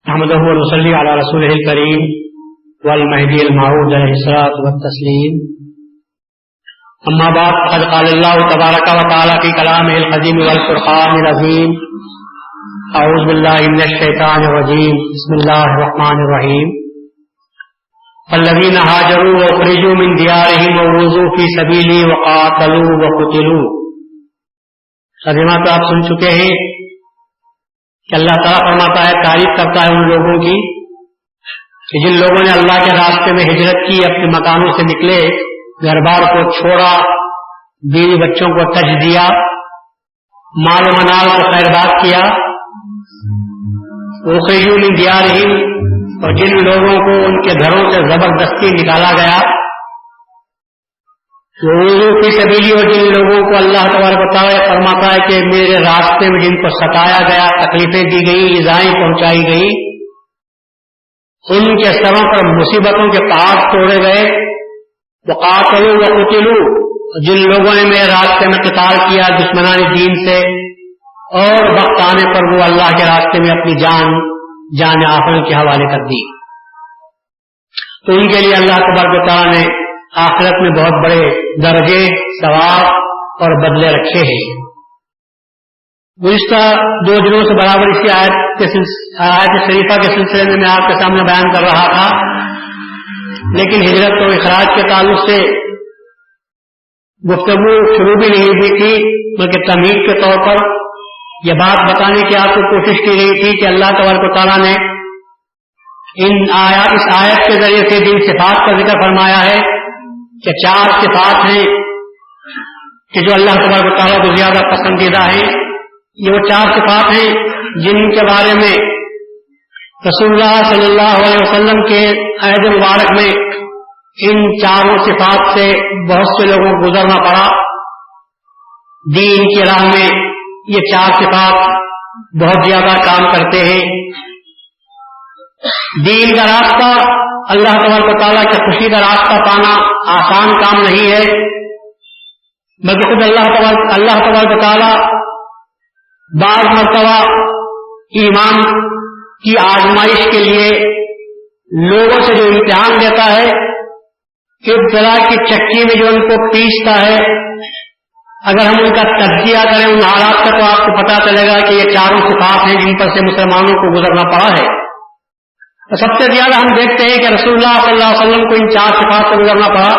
نحمده ونصلي على رسوله الكريم والمهدي الموعود عليه الصلاة والتسليم. أما بعد، قد قال الله تبارك وتعالى في كلامه القديم والفرقان العظيم: أعوذ بالله من الشيطان الرجيم، بسم الله الرحمن الرحيم. فالذين هاجروا وأخرجوا من ديارهم وأوذوا في سبيلي وقاتلوا وقتلوا. ترجمہ تو آپ سن چکے ہیں کہ اللہ تعالیٰ فرماتا ہے، تعریف کرتا ہے ان لوگوں کی کہ جن لوگوں نے اللہ کے راستے میں ہجرت کی، اپنے مکانوں سے نکلے، گھر بار کو چھوڑا، بیوی بچوں کو تج دیا، مال و منال کو خیرباد کیا. اخرجوا من دیارہم، اور جن لوگوں کو ان کے گھروں سے زبردستی نکالا گیا. وَأُوذُوا فِي سَبِيلِي، اور جن لوگوں کو اللہ تبارک و تعالیٰ فرماتا ہے کہ میرے راستے میں جن کو ستایا گیا، تکلیفیں دی گئی، ایذائیں پہنچائی گئی، ان کے سروں پر مصیبتوں کے پہاڑ توڑے گئے. وَقَاتَلُوا وَقُتِلُوا، جن لوگوں نے میرے راستے میں قتال کیا دشمنان دین سے، اور وقت آنے پر وہ اللہ کے راستے میں اپنی جان آخرت کے حوالے کر دی، تو ان کے لیے اللہ تبارک و تعالیٰ نے آخرت میں بہت بڑے درجے، ثواب اور بدلے رکھے ہیں. گزشتہ 2 دنوں سے برابر اسی آیت شریفہ کے سلسلے میں آپ کے سامنے بیان کر رہا تھا، لیکن ہجرت و اخراج کے تعلق سے گفتگو شروع بھی نہیں ہوئی تھی، بلکہ تمہید کے طور پر یہ بات بتانے کی آپ کو کوشش کی گئی تھی کہ اللہ تبارک و تعالیٰ نے اس آیت کے ذریعے سے جن صفات کا ذکر فرمایا ہے کہ 4 صفات ہیں کہ جو اللہ تبارک و تعالیٰ کو زیادہ پسندیدہ ہیں. یہ وہ 4 صفات ہیں جن کے بارے میں رسول اللہ صلی اللہ علیہ وسلم کے عہد مبارک میں ان 4 صفات سے بہت سے لوگوں کو گزرنا پڑا. دین کی راہ میں یہ 4 صفات بہت زیادہ کام کرتے ہیں. دین کا راستہ، اللہ تبارک و تعالیٰ کی خوشی کا راستہ پانا آسان کام نہیں ہے، بلکہ خود اللہ تبارک و تعالیٰ بعض مرتبہ ایمان کی آزمائش کے لیے لوگوں سے جو امتحان دیتا ہے، ابتلا کی چکی میں جو ان کو پیستا ہے، اگر ہم ان کا تجزیہ کریں ان حالات کا تو آپ کو پتا چلے گا کہ یہ 4 صفات ہیں جن پر سے مسلمانوں کو گزرنا پڑا ہے. سب سے زیادہ ہم دیکھتے ہیں کہ رسول اللہ صلی اللہ علیہ وسلم کو ان 4 صفات سے گزرنا پڑا.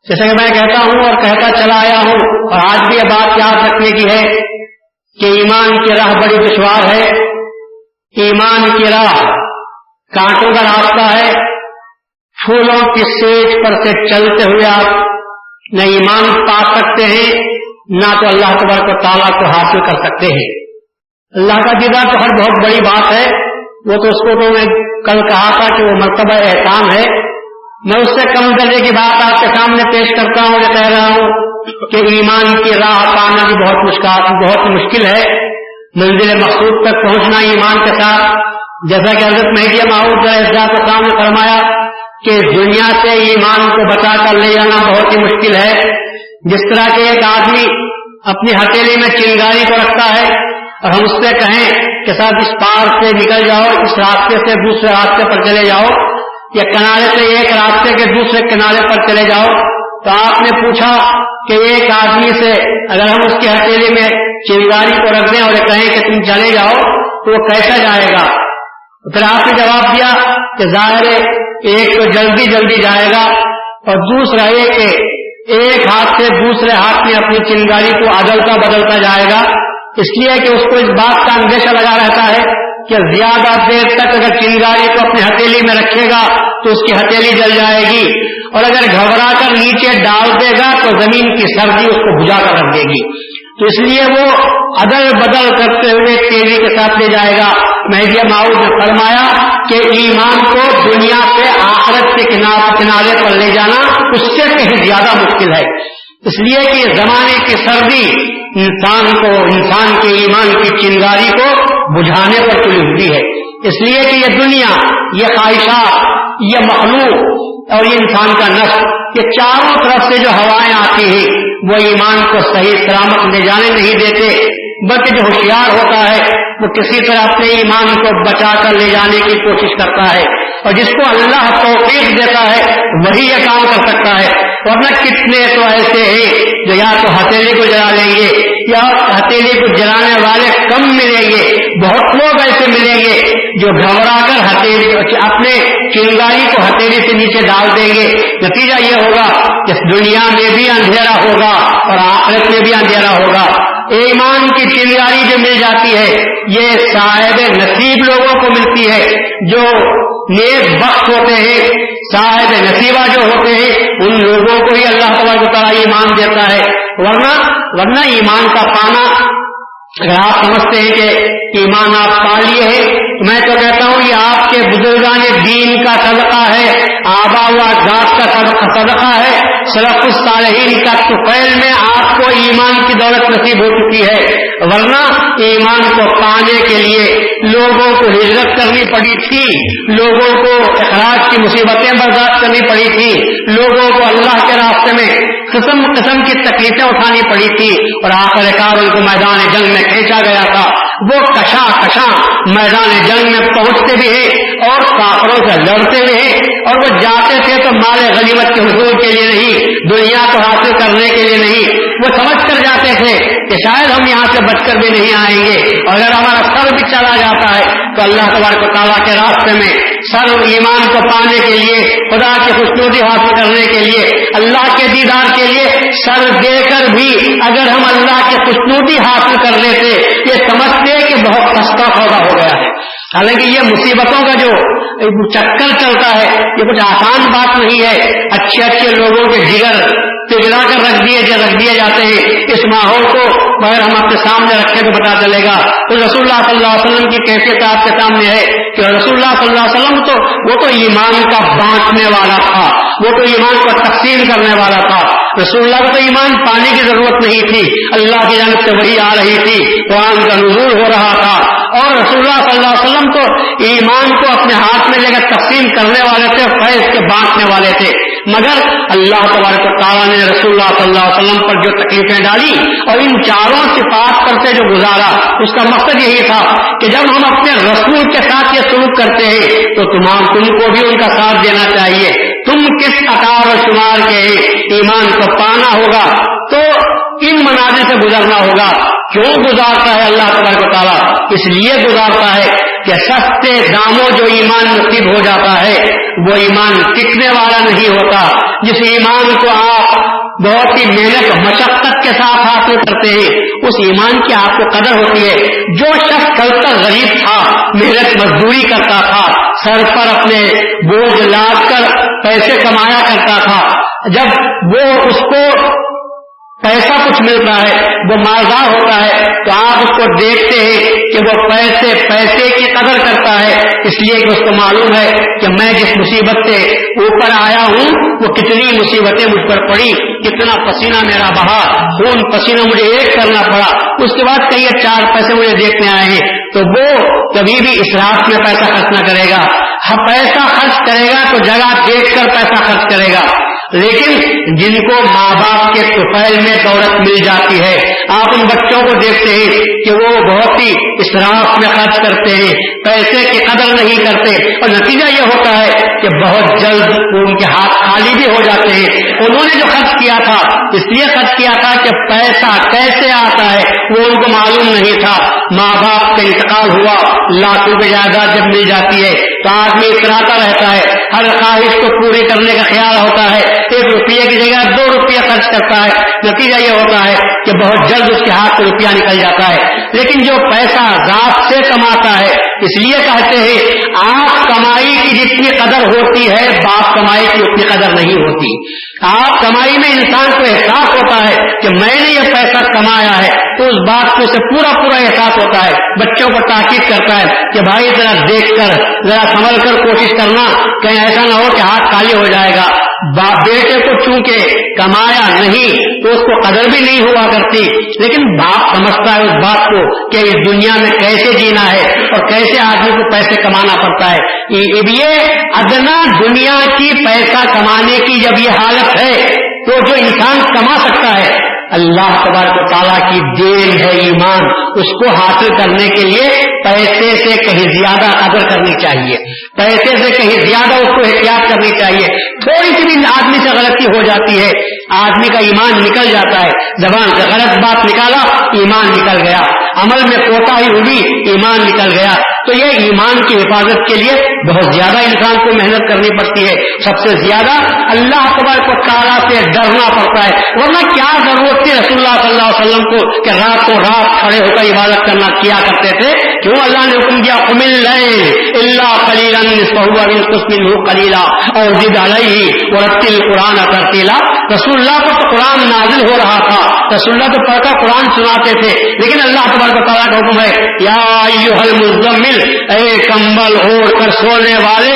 جیسے کہ میں کہتا ہوں اور کہتا چلا آیا ہوں، اور آج بھی یہ بات یاد رکھنے کی ہے کہ ایمان کی راہ بڑی دشوار ہے. ایمان کی راہ کانٹوں کا راستہ ہے. پھولوں کی سیج پر سے چلتے ہوئے آپ نہ ایمان پا سکتے ہیں، نہ تو اللہ تبارک و تعالیٰ کو حاصل کر سکتے ہیں. اللہ کا دیدار تو ہر بہت بڑی بات ہے، وہ تو اس کو تو میں کل کہا تھا کہ وہ مرتبہ احسان ہے. میں اس سے کم درجے کی بات آپ کے سامنے پیش کرتا ہوں. یہ کہہ رہا ہوں کہ ایمان کی راہ پانا بھی بہت مشکل ہے. منزل مقصود تک پہنچنا ایمان کے ساتھ، جیسا کہ حضرت مہدی موعود علیہ السلام نے فرمایا کہ دنیا سے ایمان کو بچا کر لے جانا بہت ہی مشکل ہے. جس طرح کہ ایک آدمی اپنی ہتھیلی میں چنگاری کو رکھتا ہے اور ہم اس سے کہیں کہ صاحب اس پار سے نکل جاؤ، اس راستے سے دوسرے راستے پر چلے جاؤ، یا کنارے سے ایک راستے کے دوسرے کنارے پر چلے جاؤ، تو آپ نے پوچھا کہ ایک آدمی سے اگر ہم اس کی ہتھیلی میں چنگاری کو رکھ دیں اور کہیں کہ تم چلے جاؤ تو وہ کیسا جائے گا؟ پھر آپ نے جواب دیا کہ ظاہر ایک تو جلدی جلدی جائے گا، اور دوسرا ایک ہاتھ سے دوسرے ہاتھ میں اپنی چنگاری کو عدلتا بدلتا جائے گا، اس لیے کہ اس کو اس بات کا اندیشہ لگا رہتا ہے کہ زیادہ دیر تک اگر چنگاری کو اپنی ہتھیلی میں رکھے گا تو اس کی ہتھیلی جل جائے گی، اور اگر گھبرا کر نیچے ڈال دے گا تو زمین کی سردی اس کو بجھا کر رکھ دے گی. تو اس لیے وہ عدل بدل کرتے ہوئے تیزی کے ساتھ لے جائے گا. مہدی موعود نے فرمایا کہ ایمان کو دنیا سے آخرت کے کنارے پر لے جانا اس سے کہیں زیادہ مشکل ہے، اس لیے کہ زمانے کی سردی انسان کے ایمان کی چنگاری کو بجھانے پر تلی ہوئی ہے. اس لیے کہ یہ دنیا، یہ خواہشات، یہ مخلوق اور یہ انسان کا نفس، یہ چاروں طرف سے جو ہوائیں آتی ہیں وہ ایمان کو صحیح سلامت لے جانے نہیں دیتے، بلکہ جو ہوشیار ہوتا ہے وہ کسی طرح اپنے ایمان کو بچا کر لے جانے کی کوشش کرتا ہے، اور جس کو اللہ توفیق دیتا ہے وہی یہ کام کر سکتا ہے. ورنہ کتنے تو ایسے ہیں جو یا تو ہتھیلی کو جلا لیں گے یا ہتھیلی کو جلانے والے کم ملیں گے. بہت لوگ ایسے ملیں گے جو گھبرا کر ہتھیلی اپنے چنگاری کو ہتھیلی سے نیچے ڈال دیں گے. نتیجہ یہ ہوگا کہ دنیا میں بھی اندھیرا ہوگا اور آخرت میں بھی اندھیرا ہوگا. ایمان کی چنگاری جو مل جاتی ہے یہ صاحب نصیب لوگوں کو ملتی ہے، جو نیک بخت ہوتے ہیں، صاحب نصیبہ جو ہوتے ہیں ان لوگوں کو ہی اللہ تبارک و تعالیٰ ایمان دیتا ہے. ورنہ ایمان کا پانا، اگر آپ سمجھتے ہیں کہ ایمان آپ پا لیے ہیں، میں تو کہتا ہوں یہ آپ کے بزرگان دین کا صدقہ ہے، آبا و اجداد کا صدقہ ہے، سلف الصالحین کا طفیل میں آپ کو ایمان کی دولت نصیب ہو چکی ہے. ورنہ ایمان کو پانے کے لیے لوگوں کو ہجرت کرنی پڑی تھی، لوگوں کو اخراج کی مصیبتیں برداشت کرنی پڑی تھی، لوگوں کو اللہ کے راستے میں قسم قسم کی تکلیفیں اٹھانی پڑی تھی، اور آخر کار ان کو میدان جنگ میں کھینچا گیا تھا. وہ کشاں میدان جنگ میں پہنچتے بھی ہیں اور کافروں سے لڑتے بھی ہیں، اور وہ جاتے تھے تو مال غنیمت کے حصول کے لیے نہیں، دنیا کو حاصل کرنے کے لیے نہیں. وہ سمجھ کر جاتے تھے کہ شاید ہم یہاں سے بچ کر بھی نہیں آئیں گے، اور اگر ہمارا سر بھی چلا جاتا ہے تو اللہ تبارک و تعالیٰ کے راستے میں سر ایمان کو پانے کے لیے، خدا کی خوشنودی حاصل کرنے کے لیے، اللہ کے دیدار کے لیے سر دے کر بھی اگر ہم اللہ کی خوشنودی حاصل کر لیتے یہ سمجھتے کہ بہت سستا سودا ہو گیا ہے. حالانکہ یہ مصیبتوں کا جو چکر چلتا ہے یہ کچھ آسان بات نہیں ہے. اچھے لوگوں کے جگر پگھلا کر رکھ دیے جاتے ہیں. اس ماحول کو اگر ہم اپنے سامنے رکھیں تو پتا چلے گا. تو رسول اللہ صلی اللہ علیہ وسلم کی کیفیت آپ کے سامنے ہے کہ رسول اللہ صلی اللہ علیہ وسلم تو ایمان کا بانٹنے والا تھا، وہ تو ایمان کو تقسیم کرنے والا تھا. رسول اللہ کو تو ایمان پانے کی ضرورت نہیں تھی، اللہ کی جانب سے وحی آ رہی تھی، قرآن کا نزول ہو رہا تھا، اور رسول اللہ صلی اللہ علیہ وسلم تو ایمان کو اپنے ہاتھ میں لے کر تقسیم کرنے والے تھے، فیض کے بانٹنے والے تھے. مگر اللہ تبارک و تعالیٰ نے رسول اللہ صلی اللہ علیہ وسلم پر جو تکلیفیں ڈالی اور ان چاروں صفات پر سے جو گزارا، اس کا مقصد یہی تھا کہ جب ہم اپنے رسول کے ساتھ یہ سلوک کرتے ہیں تو تم کو بھی ان کا ساتھ دینا چاہیے. تم کس اقار و شمار کے ایمان کو پانا ہوگا تو ان منازل سے گزرنا ہوگا. کیوں گزارتا ہے اللہ تبارک و تعالیٰ؟ اس لیے گزارتا ہے کہ سستے داموں جو ایمان نصیب ہو جاتا ہے وہ ایمان ٹکنے والا نہیں ہوتا. جس ایمان کو آپ بہت ہی محنت مشقت کے ساتھ حاصل کرتے ہیں اس ایمان کی آپ کو قدر ہوتی ہے. جو شخص کل تک غریب تھا، محنت مزدوری کرتا تھا، سر پر اپنے بوجھ لاد کر پیسے کمایا کرتا تھا، جب وہ اس کو پیسہ کچھ ملتا ہے وہ مالدار ہوتا ہے تو آپ اس کو دیکھتے ہیں کہ وہ پیسے کی قدر کرتا ہے، اس لیے کہ اس کو معلوم ہے کہ میں جس مصیبت سے اوپر آیا ہوں وہ کتنی مصیبتیں مجھ پر پڑی، کتنا پسینہ میرا بہا، خون پسینہ مجھے ایک کرنا پڑا، اس کے بعد کئی 4 پیسے مجھے دیکھنے آئے ہیں. تو وہ کبھی بھی اسراف میں پیسہ خرچ نہ کرے گا. پیسہ خرچ کرے گا تو جگہ دیکھ کر پیسہ خرچ کرے گا. لیکن جن کو ماں باپ کے طفیل میں دولت مل جاتی ہے، آپ ان بچوں کو دیکھتے ہیں کہ وہ بہت ہی اسراف میں خرچ کرتے ہیں، پیسے کی قدر نہیں کرتے، اور نتیجہ یہ ہوتا ہے کہ بہت جلد ان کے ہاتھ خالی بھی ہو جاتے ہیں. انہوں نے جو خرچ کیا تھا اس لیے خرچ کیا تھا کہ پیسہ کیسے آتا ہے وہ ان کو معلوم نہیں تھا. ماں باپ کا انتقال ہوا، لاکھ روپے جائیداد جب مل جاتی ہے تو آدمی اتراتا رہتا ہے، ہر خواہش کو پوری کرنے کا خیال ہوتا ہے، 1 روپیے کی جگہ 2 روپیہ خرچ کرتا ہے. نتیجہ یہ ہوتا ہے کہ بہت جلد اس کے ہاتھ سے روپیہ نکل جاتا ہے. لیکن جو پیسہ ذات سے کماتا ہے، اس لیے کہتے ہیں آپ کمائی کی جتنی قدر ہوتی ہے باپ کمائی کی اتنی قدر نہیں ہوتی. آپ کمائی میں انسان کو احساس ہوتا ہے کہ میں نے یہ پیسہ کمایا ہے تو اس بات کو اسے پورا احساس ہوتا ہے. بچوں کو تاکید کرتا ہے کہ بھائی ذرا دیکھ کر ذرا سنبھل کر کوشش کرنا، کہیں ایسا نہ ہو کہ ہاتھ خالی ہو جائے گا. بیٹے کو چونکہ کمایا نہیں تو اس کو قدر بھی نہیں ہوا کرتی، لیکن باپ سمجھتا ہے اس بات کو کہ اس دنیا میں کیسے جینا ہے اور کیسے آدمی کو پیسے کمانا پڑتا ہے. یہ ادنا دنیا کی پیسہ کمانے کی جب یہ حالت ہے تو جو انسان کما سکتا ہے، اللہ تبارک و تعالیٰ کی دین ہے ایمان. اس کو حاصل کرنے کے لیے پیسے سے کہیں زیادہ قدر کرنی چاہیے, پیسے سے کہیں زیادہ اس کو احتیاط کرنی چاہیے. تھوڑی سی بھی آدمی سے غلطی ہو جاتی ہے, آدمی کا ایمان نکل جاتا ہے. زبان سے غلط بات نکالا, ایمان نکل گیا. عمل میں کوتاہی ہوئی, ایمان نکل گیا. تو یہ ایمان کی حفاظت کے لیے بہت زیادہ انسان کو محنت کرنی پڑتی ہے. سب سے زیادہ اللہ تبارک و تعالیٰ سے ڈرنا پڑتا ہے. ورنہ کیا ضرورت تھی رسول اللہ صلی اللہ علیہ وسلم کو کہ رات کو رات کھڑے ہو کر عبادت کرنا کیا کرتے تھے؟ کیوں اللہ نے حکم دیا قم اللیل الا قلیلا نصفہ او انقص منہ قلیلا او زد علیہ ورتل القرآن ترتیلا. رسول اللہ کو تو قرآن نازل ہو رہا تھا, رسول اللہ تو پڑھ کر قرآن سناتے تھے, لیکن اللہ تبارک و تعالیٰ کا حکم ہے یا ایھا المزمل, اے کمبل اوڑھ کر سونے والے,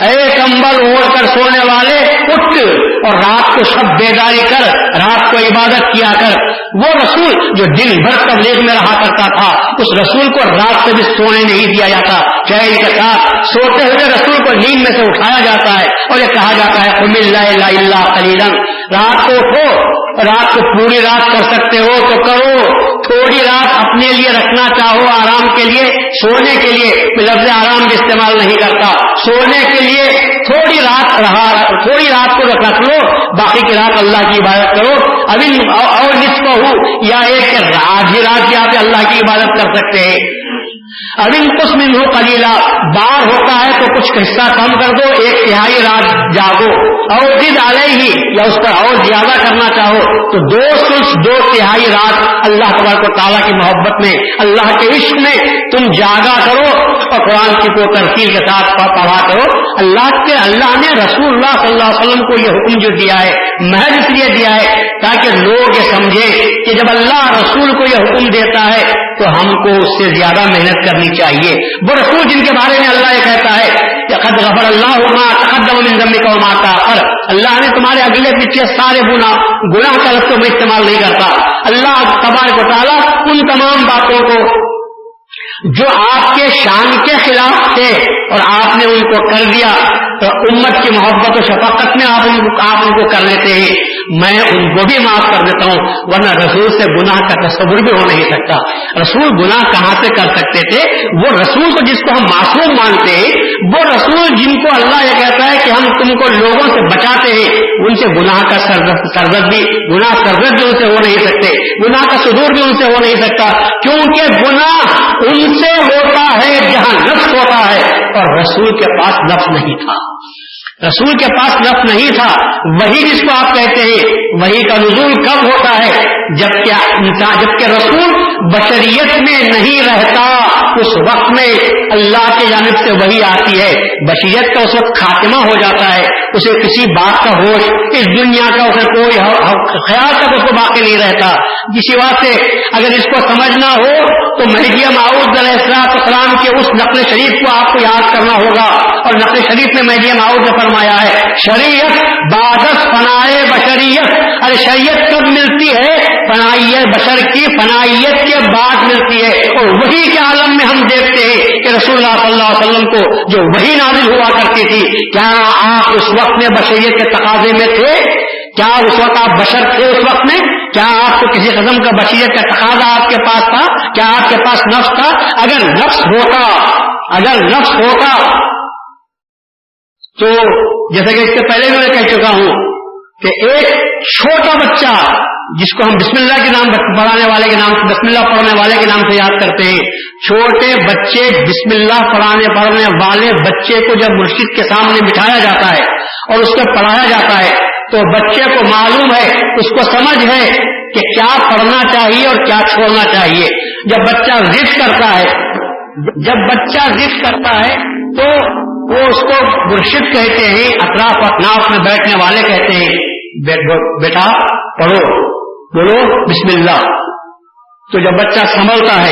اے کمبل اوڑھ کر سونے والے اٹھ اور رات کو سب بیداری کر, رات کو عبادت کیا کر. وہ رسول جو دن بھر تبلیغ میں رہا کرتا تھا, اس رسول کو رات سے بھی سونے نہیں دیا جاتا. چین کے ساتھ سوتے ہوئے رسول کو نیند میں سے اٹھایا جاتا ہے اور یہ کہا جاتا ہے قم اللیل الا قلیلا, رات کو اٹھو, رات کو پوری رات کر سکتے ہو تو کرو, تھوڑی رات اپنے لیے رکھنا چاہو آرام کے لیے, سونے کے لیے. لفظ آرام بھی استعمال نہیں کرتا, سونے کے لیے تھوڑی رات تھوڑی رات کو رکھ لو, باقی کی رات اللہ کی عبادت کرو. ابھی اور نصف ہو یا ایک آدھی رات بھی آپ اللہ کی عبادت کر سکتے ہیں. ابھی انقص منہ قلیلا, بار ہوتا ہے تو کچھ حصہ کم کر دو, ایک تہائی رات جاگو. اور زد علیہ یا اس پر اور زیادہ کرنا چاہو تو 2 تہائی رات اللہ تبارک و تعالیٰ کی محبت میں, اللہ کے عشق میں تم جاگا کرو اور قرآن کی کو ترتیل کے ساتھ پڑھا کرو. اللہ نے رسول اللہ صلی اللہ علیہ وسلم کو یہ حکم جو دیا ہے محض اس لیے دیا ہے تاکہ لوگ یہ سمجھیں کہ جب اللہ رسول کو یہ حکم دیتا ہے تو ہم کو اس سے زیادہ محنت کرنی چاہیے. وہ رسول جن کے بارے میں اللہ یہ کہتا ہے کہ قد غفر اللہ ما تقدم من ذنبک وما تأخر, اللہ نے تمہارے اگلے پیچھے سارے گناہ کا لفظ میں استعمال نہیں کرتا. اللہ تبارک و تعالیٰ ان تمام باتوں کو جو آپ کے شان کے خلاف تھے اور آپ نے ان کو کر دیا تو امت کی محبت و شفقت میں آپ ان کو کر لیتے ہیں, میں ان کو بھی معاف کر دیتا ہوں. ورنہ رسول سے گناہ کا تصور بھی ہو نہیں سکتا. رسول گناہ کہاں سے کر سکتے تھے؟ وہ رسول کو جس کو ہم معصوم مانتے ہیں, وہ رسول جن کو اللہ یہ کہتا ہے کہ ہم تم کو لوگوں سے بچاتے ہیں, ان سے گناہ کا سرزد بھی ان سے ہو نہیں سکتے, گناہ کا صدور بھی ان سے ہو نہیں سکتا, کیونکہ گناہ ان سے ہوتا ہے جہاں نفس ہوتا ہے, اور رسول کے پاس نفس نہیں تھا. رسول کے پاس لفظ نہیں تھا. وہی جس کو آپ کہتے ہیں, وہی کا نزول کب ہوتا ہے؟ جبکہ رسول بشریت میں نہیں رہتا, اس وقت میں اللہ کی جانب سے وہی آتی ہے. بشریت کا اس وقت خاتمہ ہو جاتا ہے, اسے کسی بات کا ہوش, اس دنیا کا اسے کوئی خیال تک اس کو باقی نہیں رہتا. جس بات سے اگر اس کو سمجھنا ہو تو مہدی موعود علیہ السلام کے اس نقل شریف کو آپ کو یاد کرنا ہوگا. اور نقل شریف میں مہدی موعود نے فرمایا ہے شریعت بعدس فنائے بشریت. ارے شریعت کب ملتی ہے؟ فنائیت بشر کی فنائیت کے بعد ملتی ہے. اور وہی کے عالم میں ہم دیکھتے ہیں کہ رسول اللہ صلی اللہ علیہ وسلم کو جو وہی نازل ہوا کرتی تھی, کیا آپ اس وقت میں بشریت کے تقاضے میں تھے؟ کیا اس وقت آپ بشر تھے؟ اس وقت میں کیا آپ کو کسی قسم کا بشریت کا تقاضا آپ کے پاس تھا؟ کیا آپ کے پاس نفس تھا؟ اگر نفس ہوتا تو جیسے کہ اس سے پہلے میں کہہ چکا ہوں کہ ایک چھوٹا بچہ جس کو ہم بسم اللہ کے نام پڑھانے والے کے نام بسم اللہ پڑھنے والے کے نام سے یاد کرتے ہیں, چھوٹے بچے بسم اللہ پڑھنے والے بچے کو جب مرشد کے سامنے بٹھایا جاتا ہے اور اس کو پڑھایا جاتا ہے تو بچے کو معلوم ہے, اس کو سمجھ ہے کہ کیا پڑھنا چاہیے اور کیا چھوڑنا چاہیے. جب بچہ ضد کرتا ہے تو وہ اس کو مرشد کہتے ہیں, اطراف اطناف میں بیٹھنے والے کہتے ہیں بیٹا پڑھو, بولو بسم اللہ. تو جب بچہ سنبھلتا ہے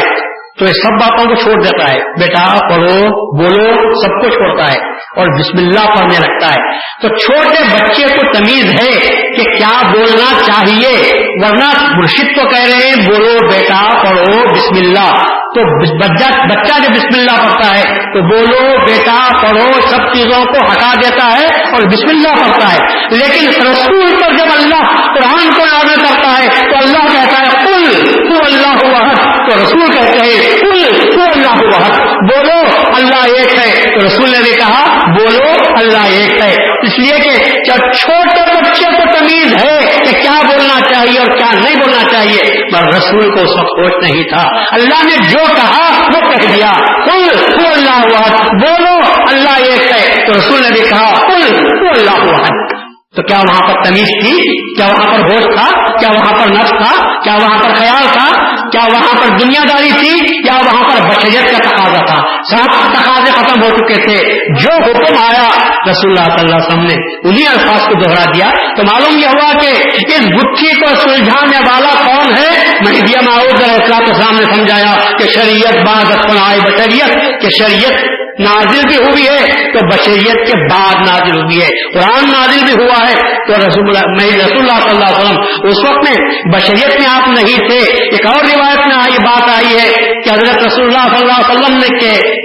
تو یہ سب باتوں کو چھوڑ دیتا ہے, بیٹا پڑھو بولو سب کو چھوڑتا ہے اور بسم اللہ پڑھنے لگتا ہے. تو چھوٹے بچے کو تمیز ہے کہ کیا بولنا چاہیے, ورنہ مرشد تو کہہ رہے ہیں بولو بیٹا پڑھو بسم اللہ، تو بچہ جب بسم اللہ پڑھتا ہے تو بولو بیٹا پڑھو سب چیزوں کو ہٹا دیتا ہے اور بسم اللہ پڑھتا ہے۔ لیکن رسول پر جب اللہ قرآن کو نازل کرتا ہے تو اللہ کہتا ہے قل هو اللہ احد، تو رسول کہتے ہیں قل هو اللہ احد، بولو اللہ ایک ہے، تو رسول نے بھی کہا بولو اللہ ایک ہے۔ اس لیے کہ جب چھوٹے بچے کو تمیز ہے کہ کیا بولنا چاہیے اور کیا نہیں بولنا چاہیے، پر رسول کو اس وقت ہوش نہیں تھا، اللہ نے جو کہا وہ کہہ دیا قل هو اللہ احد، بولو اللہ ایک ہے، تو رسول نے بھی کہا قل هو اللہ احد۔ تو کیا وہاں پر تمیز تھی؟ کیا وہاں پر ہوش تھا؟ کیا وہاں پر نفس تھا؟ کیا وہاں پر خیال تھا؟ کیا وہاں پر دنیا داری تھی؟ کیا وہاں پر بشریت کا تقاضا تھا؟ سب تقاضے ختم ہو چکے تھے، جو حکم آیا رسول اللہ صلی اللہ علیہ وسلم نے انہی الفاظ کو دوہرا دیا۔ تو معلوم یہ ہوا کہ اس گتھی کو سلجھانے والا کون ہے؟ مہدی موعود علیہ السلام نے سمجھایا کہ شریعت بعد اصطلاح بشریت، کہ شریعت نازل بھی ہوئی ہے تو بشریت کے بعد نازل ہوئی ہے، قرآن نازل بھی ہوا ہے تو رسول اللہ صلی اللہ علیہ وسلم اس وقت میں بشریت میں آپ نہیں تھے۔ ایک اور روایت میں بات آئی ہے کہ حضرت رسول اللہ صلی اللہ علیہ وسلم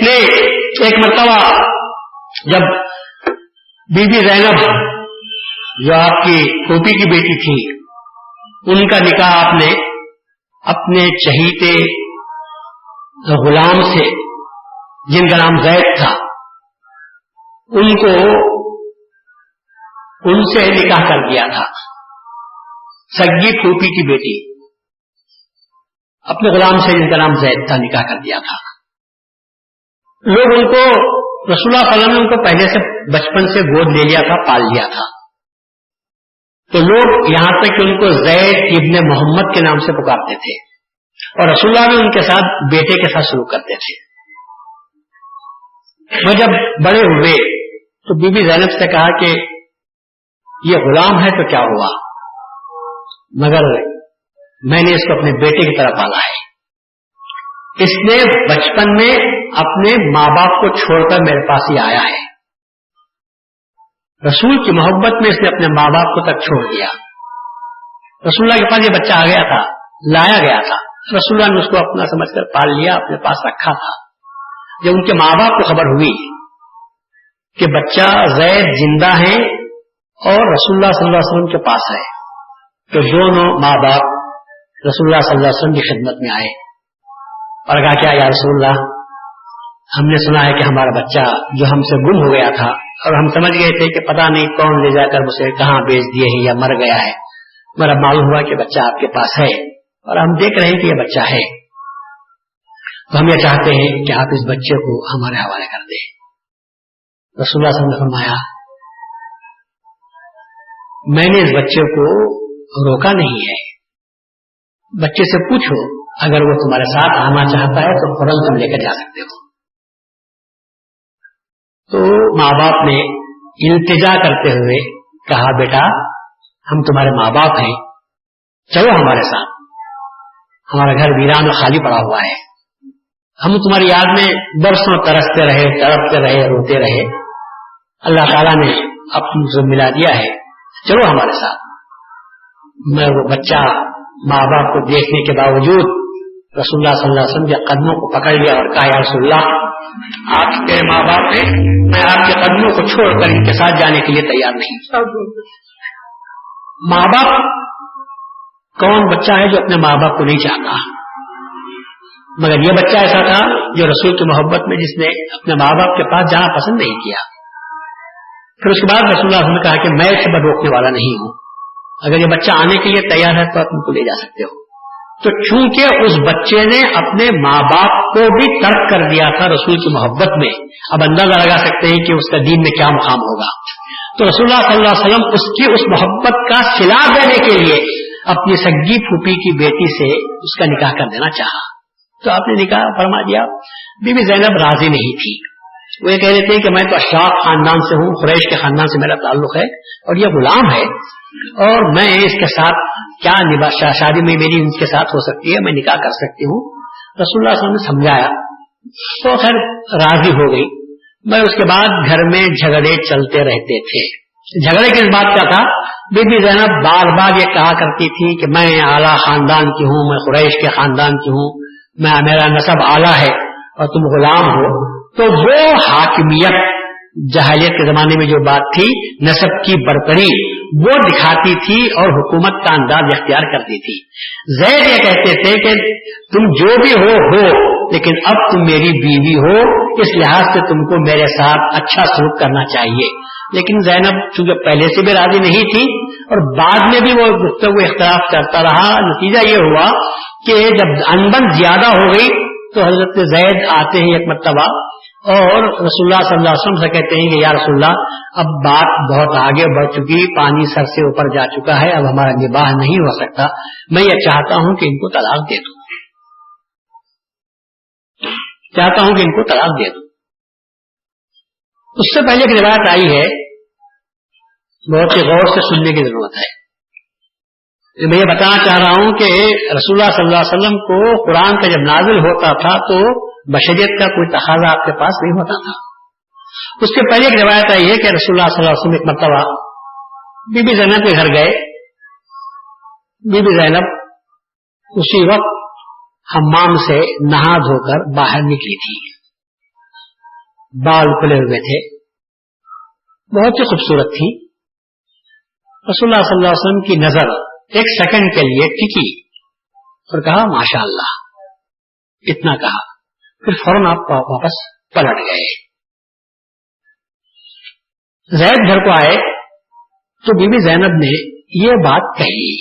نے ایک مرتبہ جب بی بی زینب جو آپ کی پھوپھی کی بیٹی تھی ان کا نکاح آپ نے اپنے چہیتے غلام سے جن کا نام زید تھا ان سے نکاح کر دیا تھا، سگی پھوپھی کی بیٹی اپنے غلام سے جن کا نام زید تھا نکاح کر دیا تھا۔ لوگ ان کو رسول اللہ صلی اللہ علیہ وسلم نے ان کو پہلے سے بچپن سے گود لے لیا تھا، پال لیا تھا، تو لوگ یہاں تک کہ ان کو زید ابن محمد کے نام سے پکارتے تھے اور رسول اللہ بھی ان کے ساتھ بیٹے کے ساتھ شروع کرتے تھے۔ وہ جب بڑے ہوئے تو بی بی زینب سے کہا کہ یہ غلام ہے تو کیا ہوا، مگر میں نے اس کو اپنے بیٹے کی طرح پالا ہے، اس نے بچپن میں اپنے ماں باپ کو چھوڑ کر میرے پاس ہی آیا ہے، رسول کی محبت میں اس نے اپنے ماں باپ کو تک چھوڑ دیا۔ رسول اللہ کے پاس یہ بچہ آ گیا تھا، لایا گیا تھا، رسول اللہ نے اس کو اپنا سمجھ کر پال لیا، اپنے پاس رکھا تھا۔ جب ان کے ماں باپ کو خبر ہوئی کہ بچہ زید زندہ ہے اور رسول اللہ صلی اللہ علیہ وسلم کے پاس ہے تو دونوں ماں باپ رسول اللہ صلی اللہ علیہ وسلم کی خدمت میں آئے اور کہا کیا یا رسول اللہ، ہم نے سنا ہے کہ ہمارا بچہ جو ہم سے گم ہو گیا تھا اور ہم سمجھ گئے تھے کہ پتہ نہیں کون لے جا کر اسے کہاں بیچ دیے ہیں یا مر گیا ہے، مگر معلوم ہوا کہ بچہ آپ کے پاس ہے اور ہم دیکھ رہے ہیں کہ یہ بچہ ہے، تو ہم یہ چاہتے ہیں کہ آپ اس بچے کو ہمارے حوالے کر دیں۔ رسول اللہ صلی اللہ علیہ وسلم نے فرمایا میں نے اس بچے کو روکا نہیں ہے، بچے سے پوچھو، اگر وہ تمہارے ساتھ آنا چاہتا ہے تو فوراً تم لے کر جا سکتے ہو۔ تو ماں باپ نے التجا کرتے ہوئے کہا بیٹا ہم تمہارے ماں باپ ہیں، چلو ہمارے ساتھ، ہمارا گھر ویران اور خالی پڑا ہوا ہے، ہم تمہاری یاد میں برسوں ترستے رہے، تڑپتے رہے، روتے رہے، اللہ تعالیٰ نے اپنے سے ملا دیا ہے، چلو ہمارے ساتھ۔ میں وہ بچہ ماں باپ کو دیکھنے کے باوجود رسول اللہ صلی اللہ علیہ وسلم کے قدموں کو پکڑ لیا اور کہا یا رسول اللہ آپ کے ماں باپ ہیں، میں آپ کے قدموں کو چھوڑ کر ان کے ساتھ جانے کے لیے تیار نہیں۔ ماں باپ کون بچہ ہے جو اپنے ماں باپ کو نہیں چاہتا، مگر یہ بچہ ایسا تھا جو رسول کی محبت میں جس نے اپنے ماں باپ کے پاس جانا پسند نہیں کیا۔ پھر اس کے بعد رسول اللہ نے کہا کہ میں اس پر روکنے والا نہیں ہوں، اگر یہ بچہ آنے کے لیے تیار ہے تو آپ ان کو لے جا سکتے ہو۔ تو چونکہ اس بچے نے اپنے ماں باپ کو بھی ترک کر دیا تھا رسول کی محبت میں، اب اندازہ لگا سکتے ہیں کہ اس کا دین میں کیا مقام ہوگا۔ تو رسول اللہ صلی اللہ علیہ وسلم اس کی اس محبت کا صلہ دینے کے لیے اپنی سگی پھوپھی کی بیٹی سے اس کا نکاح کر دینا چاہا، تو آپ نے نکاح فرما دیا۔ بی بی زینب راضی نہیں تھی، وہ یہ کہہ رہے تھے کہ میں تو اشراف خاندان سے ہوں، قریش کے خاندان سے میرا تعلق ہے اور یہ غلام ہے اور میں اس کے ساتھ کیا شادی میں میری ان کے ساتھ ہو سکتی ہے، میں نکاح کر سکتی ہوں۔ رسول اللہ صلی اللہ علیہ وسلم نے سمجھایا تو خیر راضی ہو گئی، مگر اس کے بعد گھر میں جھگڑے چلتے رہتے تھے۔ جھگڑے کس بات کا تھا؟ بی بی زینب بار بار یہ کہا کرتی تھی کہ میں اعلیٰ خاندان کی ہوں، میں قریش کے خاندان کی ہوں، میرا نسب اعلیٰ ہے اور تم غلام ہو. تو وہ حاکمیت جاہلیت کے زمانے میں جو بات تھی نسب کی برتری وہ دکھاتی تھی اور حکومت کا انداز اختیار کرتی تھی. زید یہ کہتے تھے کہ تم جو بھی ہو لیکن اب تم میری بیوی ہو، اس لحاظ سے تم کو میرے ساتھ اچھا سلوک کرنا چاہیے. لیکن زینب چونکہ پہلے سے بھی راضی نہیں تھی اور بعد میں بھی وہ گفتگو اختلاف کرتا رہا. نتیجہ یہ ہوا کہ جب انبن زیادہ ہو گئی تو حضرت زید آتے ہیں ایک مرتبہ اور رسول اللہ صلی اللہ علیہ وسلم سے کہتے ہیں کہ یا رسول اللہ اب بات بہت آگے بڑھ چکی، پانی سر سے اوپر جا چکا ہے، اب ہمارا نباہ نہیں ہو سکتا، میں یہ چاہتا ہوں کہ ان کو طلاق دے دوں، چاہتا ہوں کہ ان کو طلاق دے دوں. اس سے پہلے ایک روایت آئی ہے، بہت ہی غور سے سننے کی ضرورت ہے. میں یہ بتانا چاہ رہا ہوں کہ رسول اللہ صلی اللہ علیہ وسلم کو قرآن کا جب نازل ہوتا تھا تو بشریت کا کوئی تقاضا آپ کے پاس نہیں ہوتا تھا. اس سے پہلے ایک روایت آئی ہے کہ رسول اللہ صلی اللہ علیہ وسلم ایک مرتبہ بی بی زینب کے گھر گئے. بی بی زینب اسی وقت حمام سے نہا دھو کر باہر نکلی تھی، بال کھلے ہوئے تھے، بہت ہی خوبصورت تھی. رسول اللہ صلی اللہ علیہ وسلم کی نظر ایک سیکنڈ کے لیے ٹکی اور کہا ماشاء اللہ، اتنا کہا، پھر فوراً آپ واپس پلٹ گئے. زید گھر کو آئے تو بی بی زینب نے یہ بات کہی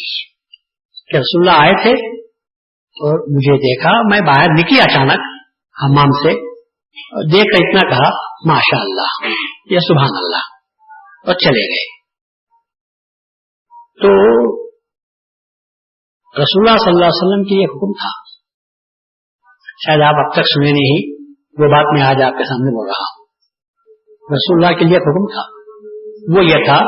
کہ رسول اللہ آئے تھے اور مجھے دیکھا، میں باہر نکلی اچانک حمام سے، دیکھ کر اتنا کہا ماشاء اللہ یا سبحان اللہ اور چلے گئے. تو رسول اللہ صلی اللہ علیہ وسلم کی یہ حکم تھا، شاید آپ اب تک سنے نہیں، وہ بات میں آج آپ کے سامنے بول رہا ہوں. رسول اللہ کے لیے حکم تھا، وہ یہ تھا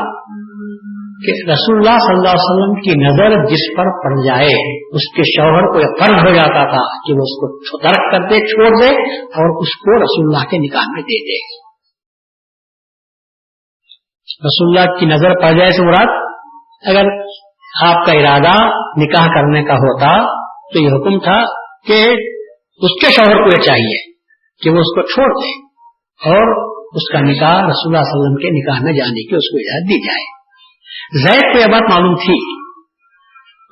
کہ رسول اللہ صلی اللہ علیہ وسلم کی نظر جس پر پڑ جائے اس کے شوہر کو یہ فرض ہو جاتا تھا کہ وہ اس کو ترک کر دے، چھوڑ دے اور اس کو رسول اللہ کے نکاح میں دے دے. رسول اللہ کی نظر پڑ جائے سے مراد اگر آپ کا ارادہ نکاح کرنے کا ہوتا تو یہ حکم تھا کہ اس کے شوہر کو یہ چاہیے کہ وہ اس کو چھوڑ دے اور اس کا نکاح رسول اللہ صلی اللہ علیہ وسلم کے نکاح میں جانے کی اس کو اجازت دی جائے. زید کو یہ بات معلوم تھی،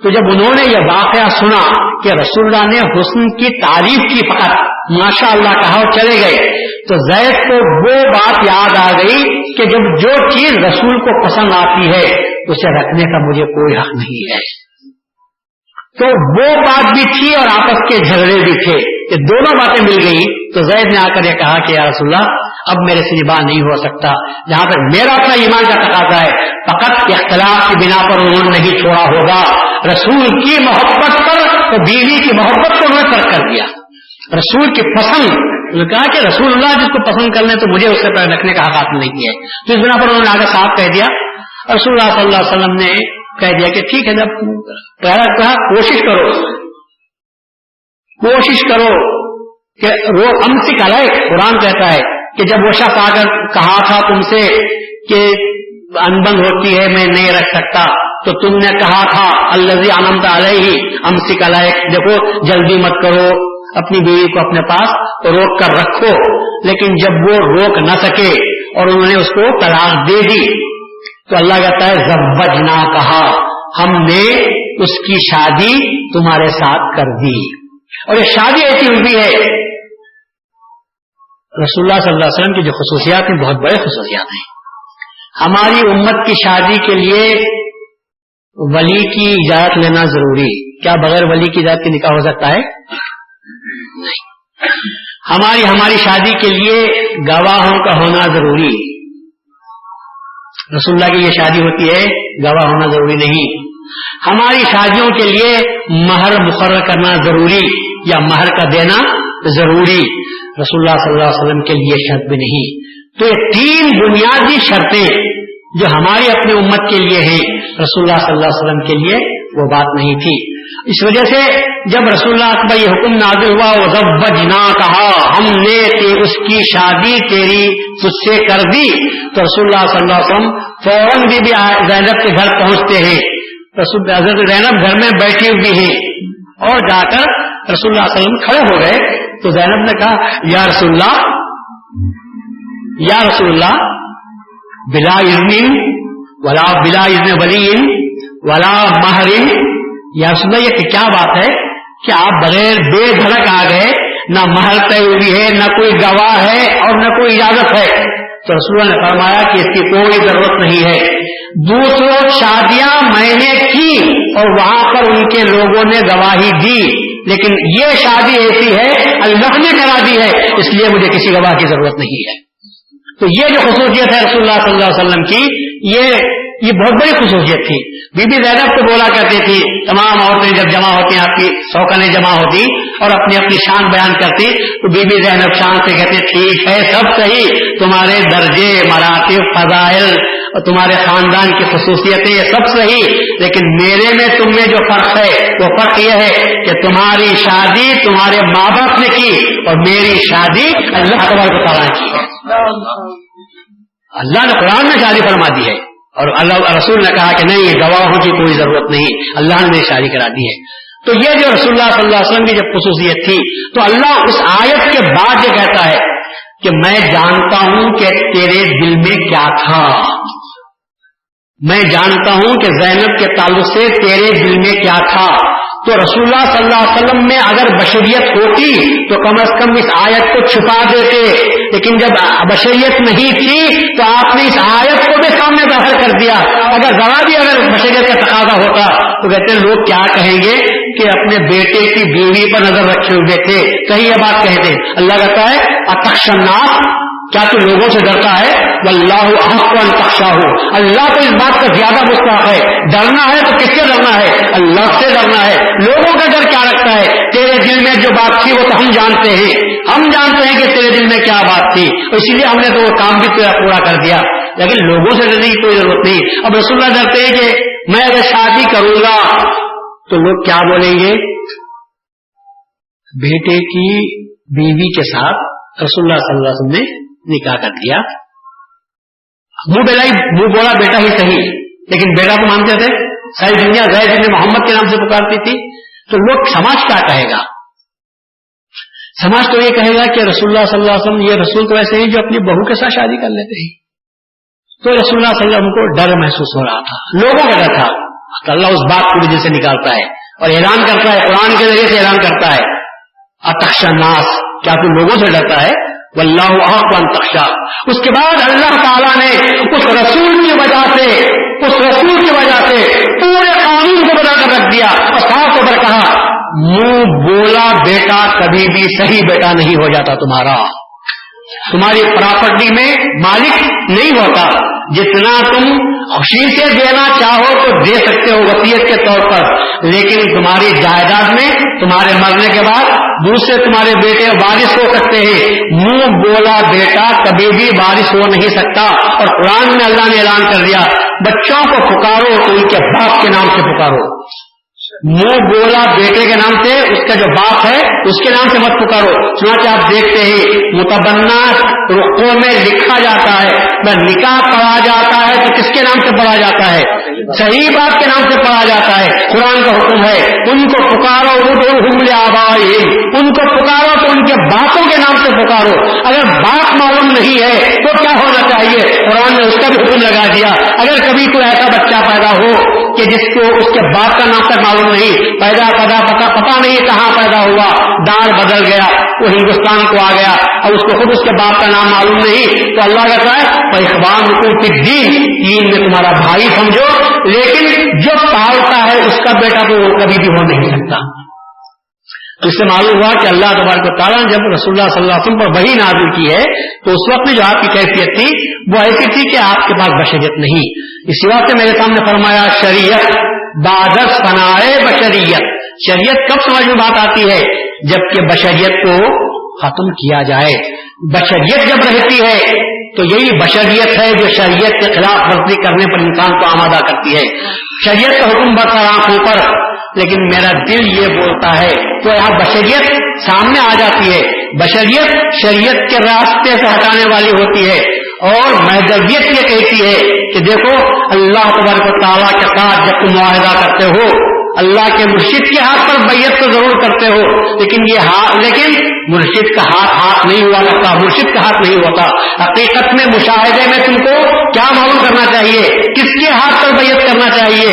تو جب انہوں نے یہ واقعہ سنا کہ رسول اللہ نے حسن کی تعریف کی، فقط ماشاء اللہ کہا اور چلے گئے، تو زید کو وہ بات یاد آ گئی کہ جب جو چیز رسول کو پسند آتی ہے اسے رکھنے کا مجھے کوئی حق نہیں ہے. تو وہ بات بھی تھی اور آپس کے جھگڑے بھی تھے کہ دونوں باتیں مل گئی. تو زید نے آ کر یہ کہا کہ یا رسول اللہ اب میرے سے نباہ نہیں ہو سکتا، جہاں تک میرا اپنا ایمان کا تقاضا ہے، فقط اختلاف کی بنا پر انہوں نے نہیں چھوڑا ہوگا، رسول کی محبت پر تو بیوی کی محبت کو انہوں نے ترک کر دیا. رسول کی پسند، انہوں نے کہا کہ رسول اللہ جس کو پسند کر لیں تو مجھے اس سے پہلے رکھنے کا حق حاصل نہیں ہے. تو اس بنا پر انہوں نے آگے صاحب کہہ دیا. رسول اللہ صلی اللہ علیہ وسلم نے کہہ دیا کہ ٹھیک ہے، جب پہلا کہا کوشش کرو کہ وہ امسک علیک، قرآن کہتا ہے کہ جب وہ شخص آ کر کہا تھا تم سے کہ انبن ہوتی ہے میں نہیں رکھ سکتا، تو تم نے کہا تھا الذی انعمت علیہ امسک علیک، دیکھو جلدی مت کرو، اپنی بیوی کو اپنے پاس روک کر رکھو. لیکن جب وہ روک نہ سکے اور انہوں نے اس کو طلاق دے دی تو اللہ کہتا ہے زوجنا، کہا ہم نے اس کی شادی تمہارے ساتھ کر دی. اور یہ شادی ایسی ہوئی ہے، رسول اللہ صلی اللہ علیہ وسلم کی جو خصوصیات ہیں بہت بڑے خصوصیات ہیں. ہماری امت کی شادی کے لیے ولی کی اجازت لینا ضروری، کیا بغیر ولی کی اجازت کے نکاح ہو سکتا ہے؟ نہیں. ہماری شادی کے لیے گواہوں کا ہونا ضروری، رسول اللہ کی یہ شادی ہوتی ہے گواہ ہونا ضروری نہیں. ہماری شادیوں کے لیے مہر مقرر کرنا ضروری یا مہر کا دینا ضروری، رسول اللہ صلی اللہ علیہ وسلم کے لیے شرط بھی نہیں. تو یہ تین بنیادی شرطیں جو ہماری اپنی امت کے لیے ہیں، رسول اللہ صلی اللہ علیہ وسلم کے لیے وہ بات نہیں تھی. اس وجہ سے جب رسول اللہ پر یہ حکم نازل ہوا وزوجناکہا، ہم نے اس کی شادی تیری تجھ سے کر دی، تو رسول اللہ صلی اللہ علیہ وسلم فوراً بھی زینب کے گھر پہنچتے ہیں. رسول حضرت زینب گھر میں بیٹھی ہوئی ہیں اور جا کر رسول اللہ صلی اللہ علیہ وسلم کھڑے ہو گئے. تو زینب نے کہا یا رسول اللہ بلا اذن ولا بلا اذن ولی ولا مہر، یا رسول اللہ یہ کیا بات ہے کہ آپ بغیر بے دھڑک آ گئے، نہ مہر طے ہوئی ہے، نہ کوئی گواہ ہے اور نہ کوئی اجازت ہے. تو رسول اللہ نے فرمایا کہ اس کی کوئی ضرورت نہیں ہے. دوسروں شادیاں میں نے کی اور وہاں پر ان کے لوگوں نے گواہی دی، لیکن یہ شادی ایسی ہے اللہ نے کرا دی ہے، اس لیے مجھے کسی گواہ کی ضرورت نہیں ہے. تو یہ جو خصوصیت ہے رسول اللہ صلی اللہ علیہ وسلم کی، یہ بہت بڑی خصوصیت تھی. بی بی زینب تو بولا کرتی تھی، تمام عورتیں جب جمع ہوتی ہیں، آپ کی سوکنے جمع ہوتی اور اپنی اپنی شان بیان کرتی، تو بی بی زینب شان سے کہتے ٹھیک ہے سب صحیح، تمہارے درجے مراتب فضائل اور تمہارے خاندان کی خصوصیتیں یہ سب صحیح، لیکن میرے میں تم میں جو فرق ہے وہ فرق یہ ہے کہ تمہاری شادی تمہارے ماں باپ نے کی اور میری شادی اللہ تبارک و تعالیٰ نے کی ہے. اللہ نے قرآن میں شادی فرما دی ہے اور اللہ رسول نے کہا کہ نہیں، گواہوں کی کوئی ضرورت نہیں، اللہ نے شادی کرا دی ہے. تو یہ جو رسول اللہ صلی اللہ علیہ وسلم کی جب خصوصیت تھی، تو اللہ اس آیت کے بعد یہ کہتا ہے کہ میں جانتا ہوں کہ تیرے دل میں کیا تھا، میں جانتا ہوں کہ زینب کے تعلق سے تیرے دل میں کیا تھا. تو رسول اللہ صلی اللہ علیہ وسلم میں اگر بشریت ہوتی تو کم از کم اس آیت کو چھپا دیتے، لیکن جب بشریت نہیں تھی تو آپ نے اس آیت کو بھی سامنے ظاہر کر دیا. اگر ذرا بھی اگر بشریت کا تقاضا ہوتا تو کہتے ہیں لوگ کیا کہیں گے کہ اپنے بیٹے کی بیوی پر نظر رکھے ہوئے تھے، کہیں یہ بات کہتے. اللہ کہتا ہے اتخشى الناس، کیا تو لوگوں سے ڈرتا ہے؟ واللہ احق ان تخشاہ، اللہ تو اس بات کا زیادہ مستحق ہے. ڈرنا ہے تو کس سے ڈرنا ہے؟ اللہ سے ڈرنا ہے. لوگوں کا ڈر کیا رکھتا ہے؟ تیرے دل میں جو بات تھی وہ تو ہم جانتے ہیں، ہم جانتے ہیں کہ تیرے دل میں کیا بات تھی، اسی لیے ہم نے تو وہ کام بھی تیرا پورا کر دیا، لیکن لوگوں سے ڈرنے کی کوئی ضرورت نہیں. اب رسول اللہ ڈرتے ہیں کہ میں اگر شادی کروں گا تو لوگ کیا بولیں گے؟ بیٹے کی بیوی کے ساتھ رسول اللہ صلی اللہ علیہ وسلم نے نکاح کر دیا. منہ بولا بیٹا ہی صحیح، لیکن بیٹا کو مانتے تھے. ساری دنیا زید بن محمد کے نام سے پکارتی تھی. تو لوگ سماج کیا کہے گا؟ سماج تو یہ کہے گا کہ رسول اللہ صلی اللہ علیہ وسلم، یہ رسول تو ایسے ہی جو اپنی بہو کے ساتھ شادی کر لیتے ہیں. تو رسول اللہ صلی اللہ علیہ وسلم کو ڈر محسوس ہو رہا تھا، لوگوں کا ڈر تھا. تو اللہ اس بات کو بھی جیسے نکالتا ہے اور اعلان کرتا ہے، قرآن کے ذریعے سے اعلان کرتا ہے اتخشى الناس، کیا تو لوگوں سے ڈرتا ہے؟ واللہ احق ان تخشى. اس کے بعد اللہ تعالیٰ نے اس رسول کی وجہ سے پورے قانون کو بنا کر رکھ دیا اور صاف طور پر کہا منہ بولا بیٹا کبھی بھی صحیح بیٹا نہیں ہو جاتا. تمہاری پراپرٹی میں مالک نہیں ہوتا. جتنا تم خوشی سے دینا چاہو تو دے سکتے ہو وصیت کے طور پر، لیکن تمہاری جائیداد میں تمہارے مرنے کے بعد دوسرے تمہارے بیٹے وارث ہو سکتے ہیں. منہ بولا بیٹا کبھی بھی وارث ہو نہیں سکتا. اور قرآن میں اللہ نے اعلان کر دیا بچوں کو پکارو تو ان کے باپ کے نام سے پکارو. منہ بولا بیٹے کے نام سے، اس کا جو باپ ہے اس کے نام سے مت پکارو. چنانچہ آپ دیکھتے ہیں متبنہ رقوں میں لکھا جاتا ہے، میں نکاح پڑھا جاتا ہے تو کس کے نام سے پڑھا جاتا ہے؟ صحیح باپ کے نام سے پڑھا جاتا ہے. قرآن کا حکم ہے ان کو پکارو ادعوہم لآبائہم، ان کو پکارو تو ان کے باپوں کے نام سے پکارو. اگر باپ معلوم نہیں ہے تو کیا ہونا چاہیے؟ قرآن نے اس کا بھی حکم لگا دیا. اگر کبھی کوئی ایسا بچہ پیدا ہو کہ جس کو اس کے باپ کا نام تک معلوم نہیں، پتا نہیں کہاں پیدا ہوا، دار بدل گیا، وہ ہندوستان کو آ گیا اور اس کو خود اس کے باپ کا نام معلوم نہیں، تو اللہ کہتا ہے فَإِخْوَانُكُمْ فِي الدِّينِ، دین میں تمہارا بھائی سمجھو. لیکن جو پالتا ہے اس کا بیٹا تو وہ کبھی بھی ہو نہیں سکتا. تو اس سے معلوم ہوا کہ اللہ تبارک و تعالیٰ نے جب رسول اللہ صلی اللہ علیہ وسلم پر وحی نازل کی ہے تو اس وقت میں جو آپ کی کیفیت تھی وہ ایسی تھی کہ آپ کے پاس بشریت نہیں. اسی واسطے میرے سامنے فرمایا شریعت بعد از فنائے بشریت. شریعت کب سمجھ میں بات آتی ہے؟ جبکہ بشریت کو ختم کیا جائے. بشریت جب رہتی ہے تو یہی بشریت ہے جو شریعت کے خلاف ورزی کرنے پر انسان کو آمادہ کرتی ہے. شریعت کا حکم برقرار آنکھوں پر لیکن میرا دل یہ بولتا ہے. تو یہاں بشریت سامنے آ جاتی ہے. بشریت شریعت کے راستے سے ہٹانے والی ہوتی ہے اور مہذبیت یہ کہتی ہے کہ دیکھو اللہ تبارک و تعالیٰ کے ساتھ جب تم معاہدہ کرتے ہو اللہ کے مرشد کے ہاتھ پر بیعت تو ضرور کرتے ہو لیکن مرشد کا ہاتھ نہیں ہوا کرتا, مرشد کا ہاتھ نہیں ہوتا. حقیقت میں مشاہدے میں تم کو کیا معلوم کرنا چاہیے, کس کے ہاتھ پر بیعت کرنا چاہیے؟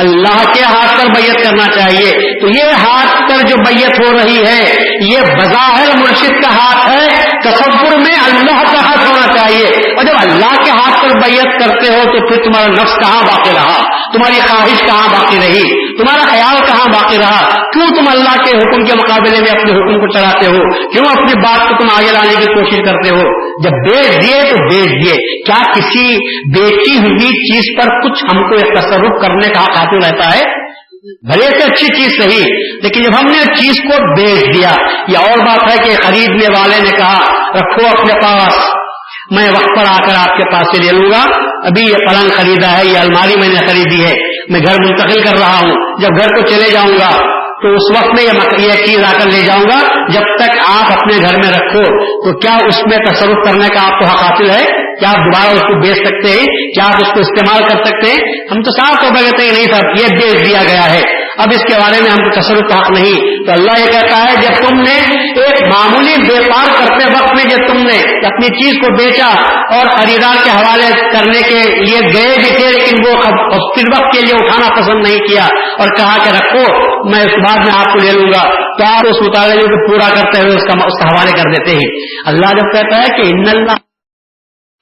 اللہ کے ہاتھ پر بیعت کرنا چاہیے. تو یہ ہاتھ پر جو بیعت ہو رہی ہے یہ بظاہر مرشد کا ہاتھ ہے, تصور میں اللہ کا ہاتھ ہونا چاہیے. اور جب اللہ کے ہاتھ پر بیعت کرتے ہو تو پھر تمہارا نفس کہاں باقی رہا, تمہاری خواہش کہاں باقی رہی, تمہارا خیال کہاں باقی رہا؟ کیوں تم اللہ کے حکم کے مقابلے میں اپنے حکم کو چلاتے ہو؟ کیوں اپنی بات کو تم آگے لانے کی کوشش کرتے ہو؟ جب بیچ دیے تو بیچ دیے. کیا کسی بیچی ہوئی چیز پر کچھ ہم کو تصرف کرنے کا حق حاصل رہتا ہے؟ بھلے سے اچھی چیز صحیح, لیکن جب ہم نے چیز کو بیچ دیا, یہ اور بات ہے کہ خریدنے والے نے کہا رکھو اپنے پاس, میں وقت پر آ کر آپ کے پاس سے لے لوں گا. ابھی یہ پلنگ خریدا ہے, یہ الماری میں نے خریدی ہے, میں گھر منتقل کر رہا ہوں, جب گھر کو چلے جاؤں گا تو اس وقت میں یہ چیز آ کر لے جاؤں گا. جب تک آپ اپنے گھر میں رکھو تو کیا اس میں تصرف کرنے کا آپ کو حق حاصل ہے؟ کیا آپ دوبارہ اس کو بیچ سکتے ہیں؟ کیا آپ اس کو استعمال کر سکتے ہیں؟ ہم تو صاف طور پر کہتے ہیں نہیں صاحب یہ بیچ دیا گیا ہے, اب اس کے بارے میں ہم کو تصرف کا حق نہیں. تو اللہ یہ کہتا ہے جب تم نے ایک معمولی بیپار کرتے وقت میں جب تم نے اپنی چیز کو بیچا اور خریدار کے حوالے کرنے کے لیے گئے بھی تھے لیکن وہ پھر وقت کے لیے اٹھانا پسند نہیں کیا اور کہا کہ رکھو میں اس بعد میں آپ کو لے لوں گا, تو آپ اس مطالبے کو پورا کرتے ہوئے اس کا حوالے کر دیتے ہیں. اللہ جب کہتا ہے کہ ان اللہ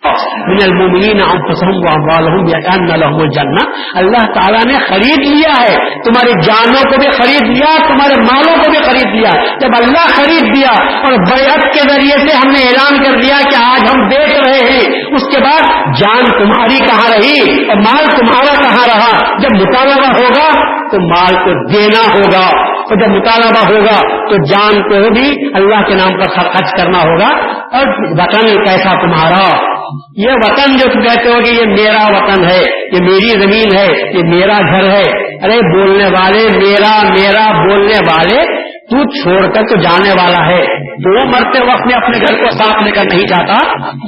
من المؤمنین انفسهم واموالهم بان لهم الجنہ, اللہ تعالیٰ نے خرید لیا ہے, تمہاری جانوں کو بھی خرید لیا, تمہارے مالوں کو بھی خرید لیا. جب اللہ خرید دیا اور بیعت کے ذریعے سے ہم نے اعلان کر دیا کہ آج ہم بیچ رہے ہیں, اس کے بعد جان تمہاری کہاں رہی اور مال تمہارا کہاں رہا؟ جب مطالبہ ہوگا تو مال کو دینا ہوگا, اور جب مطالبہ ہوگا تو جان کو بھی اللہ کے نام پر خرچ کرنا ہوگا. اور وطن کیسا تمہارا, یہ وطن جو تم کہتے ہو کہ یہ میرا وطن ہے, یہ میری زمین ہے, یہ میرا گھر ہے, ارے بولنے والے میرا میرا بولنے والے تو چھوڑ کر تو جانے والا ہے. تو مرتے وقت میں اپنے گھر کو ساتھ لے کر نہیں جاتا,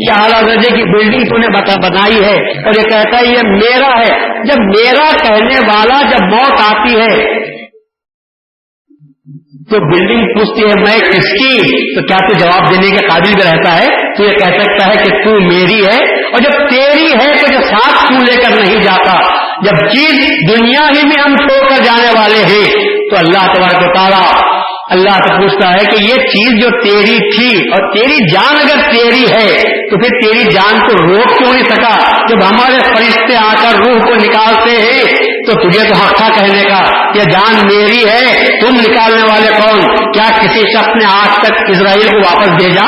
یہ اعلیٰ درجے کی بلڈنگ تو نے بنائی ہے اور یہ کہتا ہے یہ میرا ہے. جب میرا کہنے والا جب موت آتی ہے تو بلڈنگ پوچھتی ہے میں کس کی, تو کیا تو جواب دینے کے قابل بھی رہتا ہے؟ تو یہ کہہ سکتا ہے کہ تو میری ہے, اور جب تیری ہے تو جو ساتھ تو لے کر نہیں جاتا. جب چیز دنیا ہی میں ہم چھوڑ کر جانے والے ہیں تو اللہ تبارک و تعالیٰ اللہ سے پوچھتا ہے کہ یہ چیز جو تیری تھی اور تیری جان اگر تیری ہے تو پھر تیری جان کو روک کیوں نہیں سکا؟ جب ہمارے فرشتے آ کر روح کو نکالتے ہیں تو تجھے تو حق تھا کہنے کا یہ جان میری ہے, تم نکالنے والے کون؟ کیا کسی شخص نے آج تک اسرائیل کو واپس بھیجا؟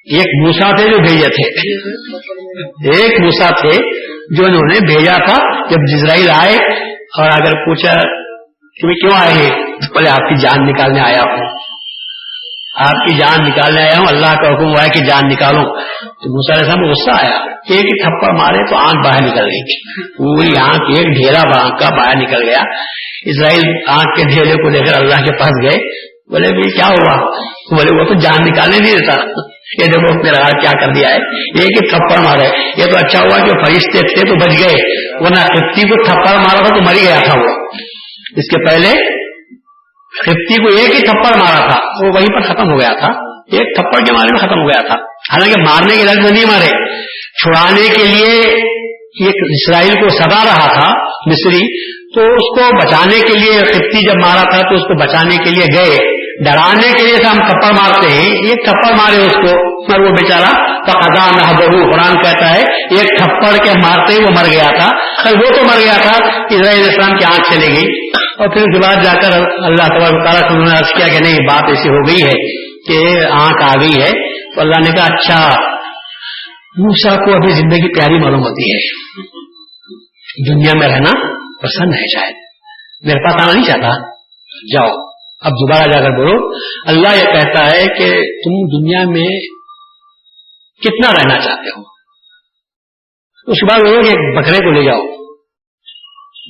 ایک موسیٰ تھے جو بھیجے تھے, ایک موسیٰ تھے جو انہوں نے بھیجا تھا. جب اسرائیل آئے اور اگر پوچھا کہ کیوں آئے ہیں, بولے آپ کی جان نکالنے آیا ہوں, آپ کی جان نکالنے آیا ہوں, اللہ کا حکم ہوا ہے کہ جان نکالو. تو موسیٰ علیہ السلام کو غصہ آیا, ایک ہی تھپڑ مارے تو آنکھ باہر نکل گئی, پوری آنکھ ایک ڈھیرا آنکھ کا باہر نکل گیا. اسرائیل آنکھ کے ڈھیرے کو لے کر اللہ کے پاس گئے, بولے بھائی کیا ہوا؟ بولے وہ تو جان نکالنے نہیں دیتا, یہ دیکھو میرا ہاتھ کیا کر دیا ہے, ایک ہی تھپڑ مارے. یہ تو اچھا ہوا کہ فرشتے تھے تو بچ گئے, ورنہ قبطی کو تھپڑ مارا تھا تو مر گیا تھا وہ. اس کے پہلے قبطی کو ایک ہی تھپڑ مارا تھا, وہ وہیں پر ختم ہو گیا تھا, ایک تھپڑ کے مارے میں ختم ہو گیا تھا. حالانکہ مارنے کے لفظ نہیں مارے, چھڑانے کے لیے ایک اسرائیل کو سزا رہا تھا مصری, تو اس کو بچانے کے لیے قبطی جب مارا تھا تو اس کو بچانے کے لیے گئے, ڈرانے کے لیے ہم تھپڑ مارتے ہیں, ایک تھپڑ مارے اس کو, پر وہ بیچارہ فقضا نحبہ, قرآن کہتا ہے ایک تھپڑ کے مارتے ہی وہ مر گیا تھا. وہ تو مر گیا تھا, اسرائیل علیہ السلام کی آنکھ چلی گئی. اور پھر اس کے بعد جا کر اللہ تبارک و تعالیٰ سے انہوں نے عرض کیا کہ نہیں بات ایسی ہو گئی ہے کہ آنکھ آ گئی ہے. تو اللہ نے کہا اچھا موسیٰ کو ابھی زندگی پیاری معلوم ہوتی ہے, دنیا میں رہنا پسند ہے, شاید میرے پاس آنا نہیں چاہتا, جاؤ اب دوبارہ جا کر بولو. اللہ یہ کہتا ہے کہ تم دنیا میں کتنا رہنا چاہتے ہو؟ اس کے بعد وہ ایک بکرے کو لے جاؤ,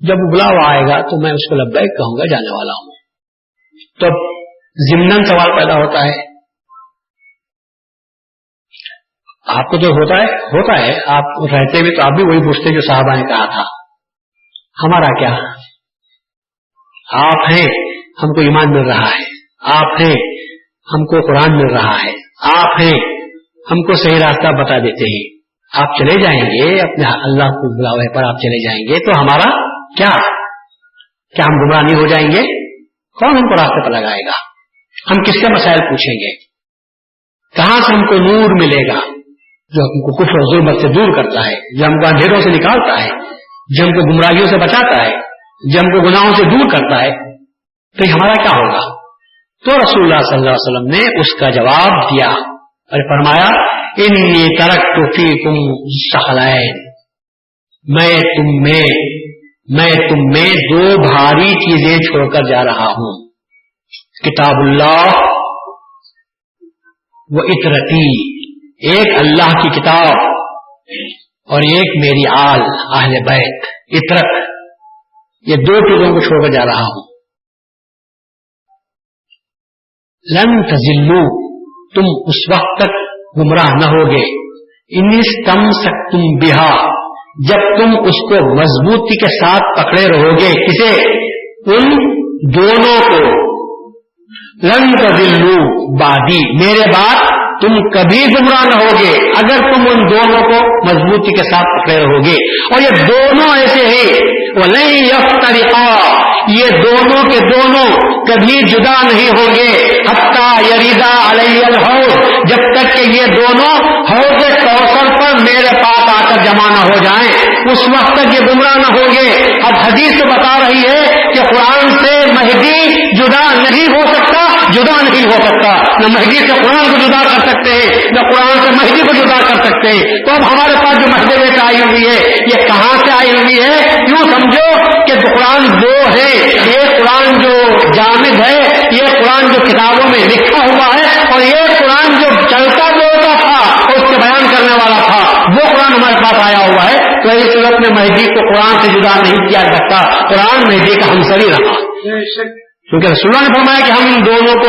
جب بلاوا آئے گا تو میں اس کو لبیک کہوں گا، جانے والا ہوں. تو ضمناً سوال پیدا ہوتا ہے، آپ کو جو ہوتا ہے آپ رہتے ہوئے تو آپ بھی وہی پوچھتے جو صحابہ نے کہا تھا، ہمارا کیا؟ آپ ہیں، ہم کو ایمان مل رہا ہے، آپ ہیں، ہم کو قرآن مل رہا ہے، آپ ہیں، ہم کو صحیح راستہ بتا دیتے ہیں، آپ چلے جائیں گے اپنے اللہ کو بلاوے پر، آپ چلے جائیں گے تو ہمارا کیا ہم گمراہ نہیں ہو جائیں گے؟ کون ہم کو راستے پر لگائے گا؟ ہم کس سے مسائل پوچھیں گے؟ کہاں سے ہم کو نور ملے گا جو ہم کو کفر و ظلمت سے دور کرتا ہے، جو ہم کو اندھیروں سے نکالتا ہے، جو ہم کو گمراہیوں سے بچاتا ہے، جو ہم کو گناہوں سے دور کرتا ہے؟ تو ہمارا کیا ہوگا؟ تو رسول اللہ صلی اللہ علیہ وسلم نے اس کا جواب دیا اور فرمایا انی ترکت فیکم ثقلین، میں تم میں دو بھاری چیزیں چھوڑ کر جا رہا ہوں، کتاب اللہ و اطرتی، ایک اللہ کی کتاب اور ایک میری آل اہل بیت اطرت، یہ دو چیزوں کو چھوڑ کر جا رہا ہوں. لن تزلوا، تم اس وقت تک گمراہ نہ ہوگے، ان استمسکتم بہا، جب تم اس کو مضبوطی کے ساتھ پکڑے رہو گے. کسے؟ ان دونوں کو. لن تضلوا بعدی، میرے بعد تم کبھی گمراہ نہ ہوگے اگر تم ان دونوں کو مضبوطی کے ساتھ پکڑے رہو گے. اور یہ دونوں ایسے ہیں وَلَن يَفْتَرِقَا، یہ دونوں کے دونوں کبھی جدا نہیں ہوں گے حَتَّى يَرِدَ عَلَيَّ الْحَوْض، جب تک کہ یہ دونوں حوض کوثر پر میرے پاس آ کر جمع نہ ہو جائیں، اس وقت تک یہ گمراہ نہ ہوں گے. اب حدیث تو بتا رہی ہے کہ قرآن سے مہدی جدا نہیں ہو سکتا، نہ مہدی سے قرآن کو جدا کر سکتے ہیں، نہ قرآن سے مہدی کو جدا کر سکتے ہیں. تو اب ہمارے پاس جو مہدویت آئی ہوئی ہے یہ کہاں سے آئی ہوئی ہے؟ یوں سمجھو کہ قرآن دو ہے، یہ قرآن جو جامد ہے، یہ قرآن جو کتابوں میں لکھا ہوا ہے، اور یہ قرآن جو چلتا بولتا تھا اور اس کے بیان کرنے والا تھا، وہ قرآن ہمارے پاس آیا ہوا ہے. تو اس صورت میں مہدی کو قرآن سے جدا نہیں کیا جاتا، قرآن مہدی کا ہمسری رہا. کیونکہ رسول اللہ نے فرمایا کہ ہم دونوں کو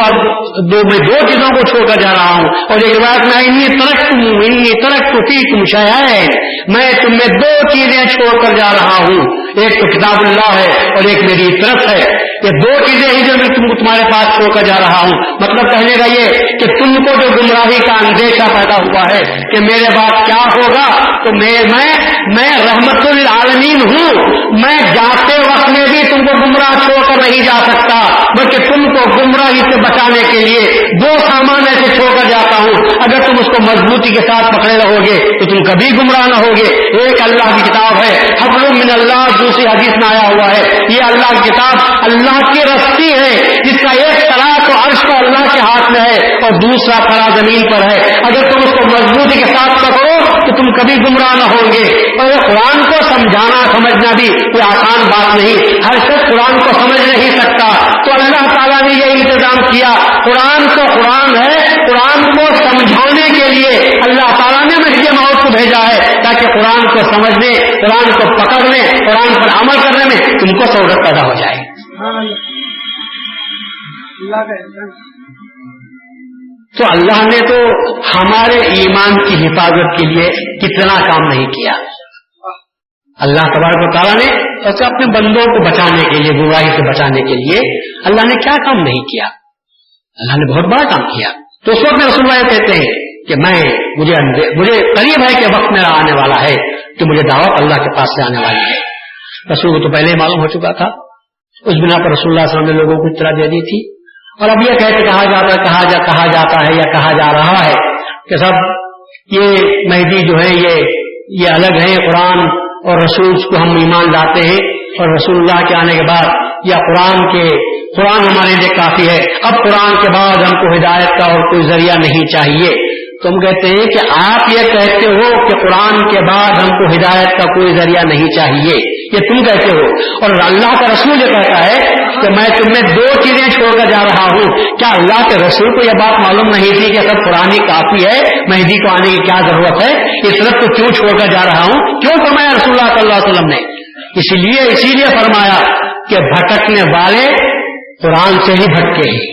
میں دو چیزوں کو چھوڑ کر جا رہا ہوں. اور ایک بات میں انی ترکت فیکم شیئین، میں تم میں دو چیزیں چھوڑ کر جا رہا ہوں، ایک تو کتاب اللہ ہے اور ایک میری طرف ہے. یہ دو چیزیں ہی جو میں تمہارے پاس چھوڑ کر جا رہا ہوں. مطلب کہنے کا یہ کہ تم کو جو گمراہی کا اندیشہ پیدا ہوا ہے کہ میرے بعد کیا ہوگا، تو میں رحمت للعالمین ہوں، میں جاتے وقت میں بھی تم کو گمراہ چھوڑ کر نہیں جا سکتا، بلکہ تم کو گمراہی سے بچانے کے لیے دو سامان ایسے چھوڑ کر جاتا ہوں. اگر تم اس کو مضبوطی کے ساتھ پکڑے رہو گے تو تم کبھی گمراہ نہ ہوگے. ایک اللہ کی کتاب ہے حبل من اللہ، دوسری حدیث میں آیا ہوا ہے یہ اللہ کی کتاب اللہ کی رسی ہے جس کا ایک طرح تو عرش کو اللہ کے ہاتھ میں ہے اور دوسرا طرح زمین پر ہے. اگر تم اس کو مضبوطی کے ساتھ پکڑو تو تم کبھی گمراہ نہ ہوں گے. اور قرآن کو سمجھانا سمجھنا بھی کوئی آسان بات نہیں، ہر شخص قرآن کو سمجھ نہیں سکتا. تو اللہ تعالیٰ نے یہ انتظام کیا، قرآن تو قرآن ہے، قرآن کو سمجھانے کے لیے اللہ تعالیٰ نے مہدی موعود کو بھیجا ہے تاکہ قرآن کو سمجھنے، قرآن کو پکڑنے، قرآن پر عمل کرنے میں تم کو سہولت پیدا ہو جائے. تو اللہ نے تو ہمارے ایمان کی حفاظت کے لیے کتنا کام نہیں کیا. اللہ تبارک و تعالیٰ نے ایسے اپنے بندوں کو بچانے کے لیے، گمراہی سے بچانے کے لیے اللہ نے کیا کام نہیں کیا؟ اللہ نے بہت بڑا کام کیا. تو اس وقت میں رسول اللہ کہتے ہیں کہ مجھے قریب ہے کہ وقت میرا آنے والا ہے کہ مجھے دعوت اللہ کے پاس سے آنے والی ہے. رسول کو تو پہلے ہی معلوم ہو چکا تھا، اس بنا پر رسول اللہ صلی اللہ علیہ وسلم نے لوگوں کو اطلاع دے دی تھی. اور اب یہ کہتے کہا جاتا ہے یا کہا جا رہا ہے کہ سب یہ مہدی جو ہے یہ الگ ہے، قرآن اور رسول کو ہم ایمان لاتے ہیں، اور رسول اللہ کے آنے کے بعد یا قرآن ہمارے لیے کافی ہے، اب قرآن کے بعد ہم کو ہدایت کا اور کوئی ذریعہ نہیں چاہیے. تم کہتے ہیں کہ آپ یہ کہتے ہو کہ قرآن کے بعد ہم کو ہدایت کا کوئی ذریعہ نہیں چاہیے، یہ تم کہتے ہو، اور اللہ کا رسول یہ کہتا ہے کہ میں تم میں دو چیزیں چھوڑ کر جا رہا ہوں. کیا اللہ کے رسول کو یہ بات معلوم نہیں تھی کہ سب قرآن ہی کافی ہے، مہدی کو آنے کی کیا ضرورت ہے، اس طرف کو کیوں چھوڑ کر جا رہا ہوں؟ کیوں فرمایا رسول اللہ صلی اللہ علیہ وسلم نے؟ اسی لیے فرمایا کہ بھٹکنے والے قرآن سے ہی بھٹکے ہیں.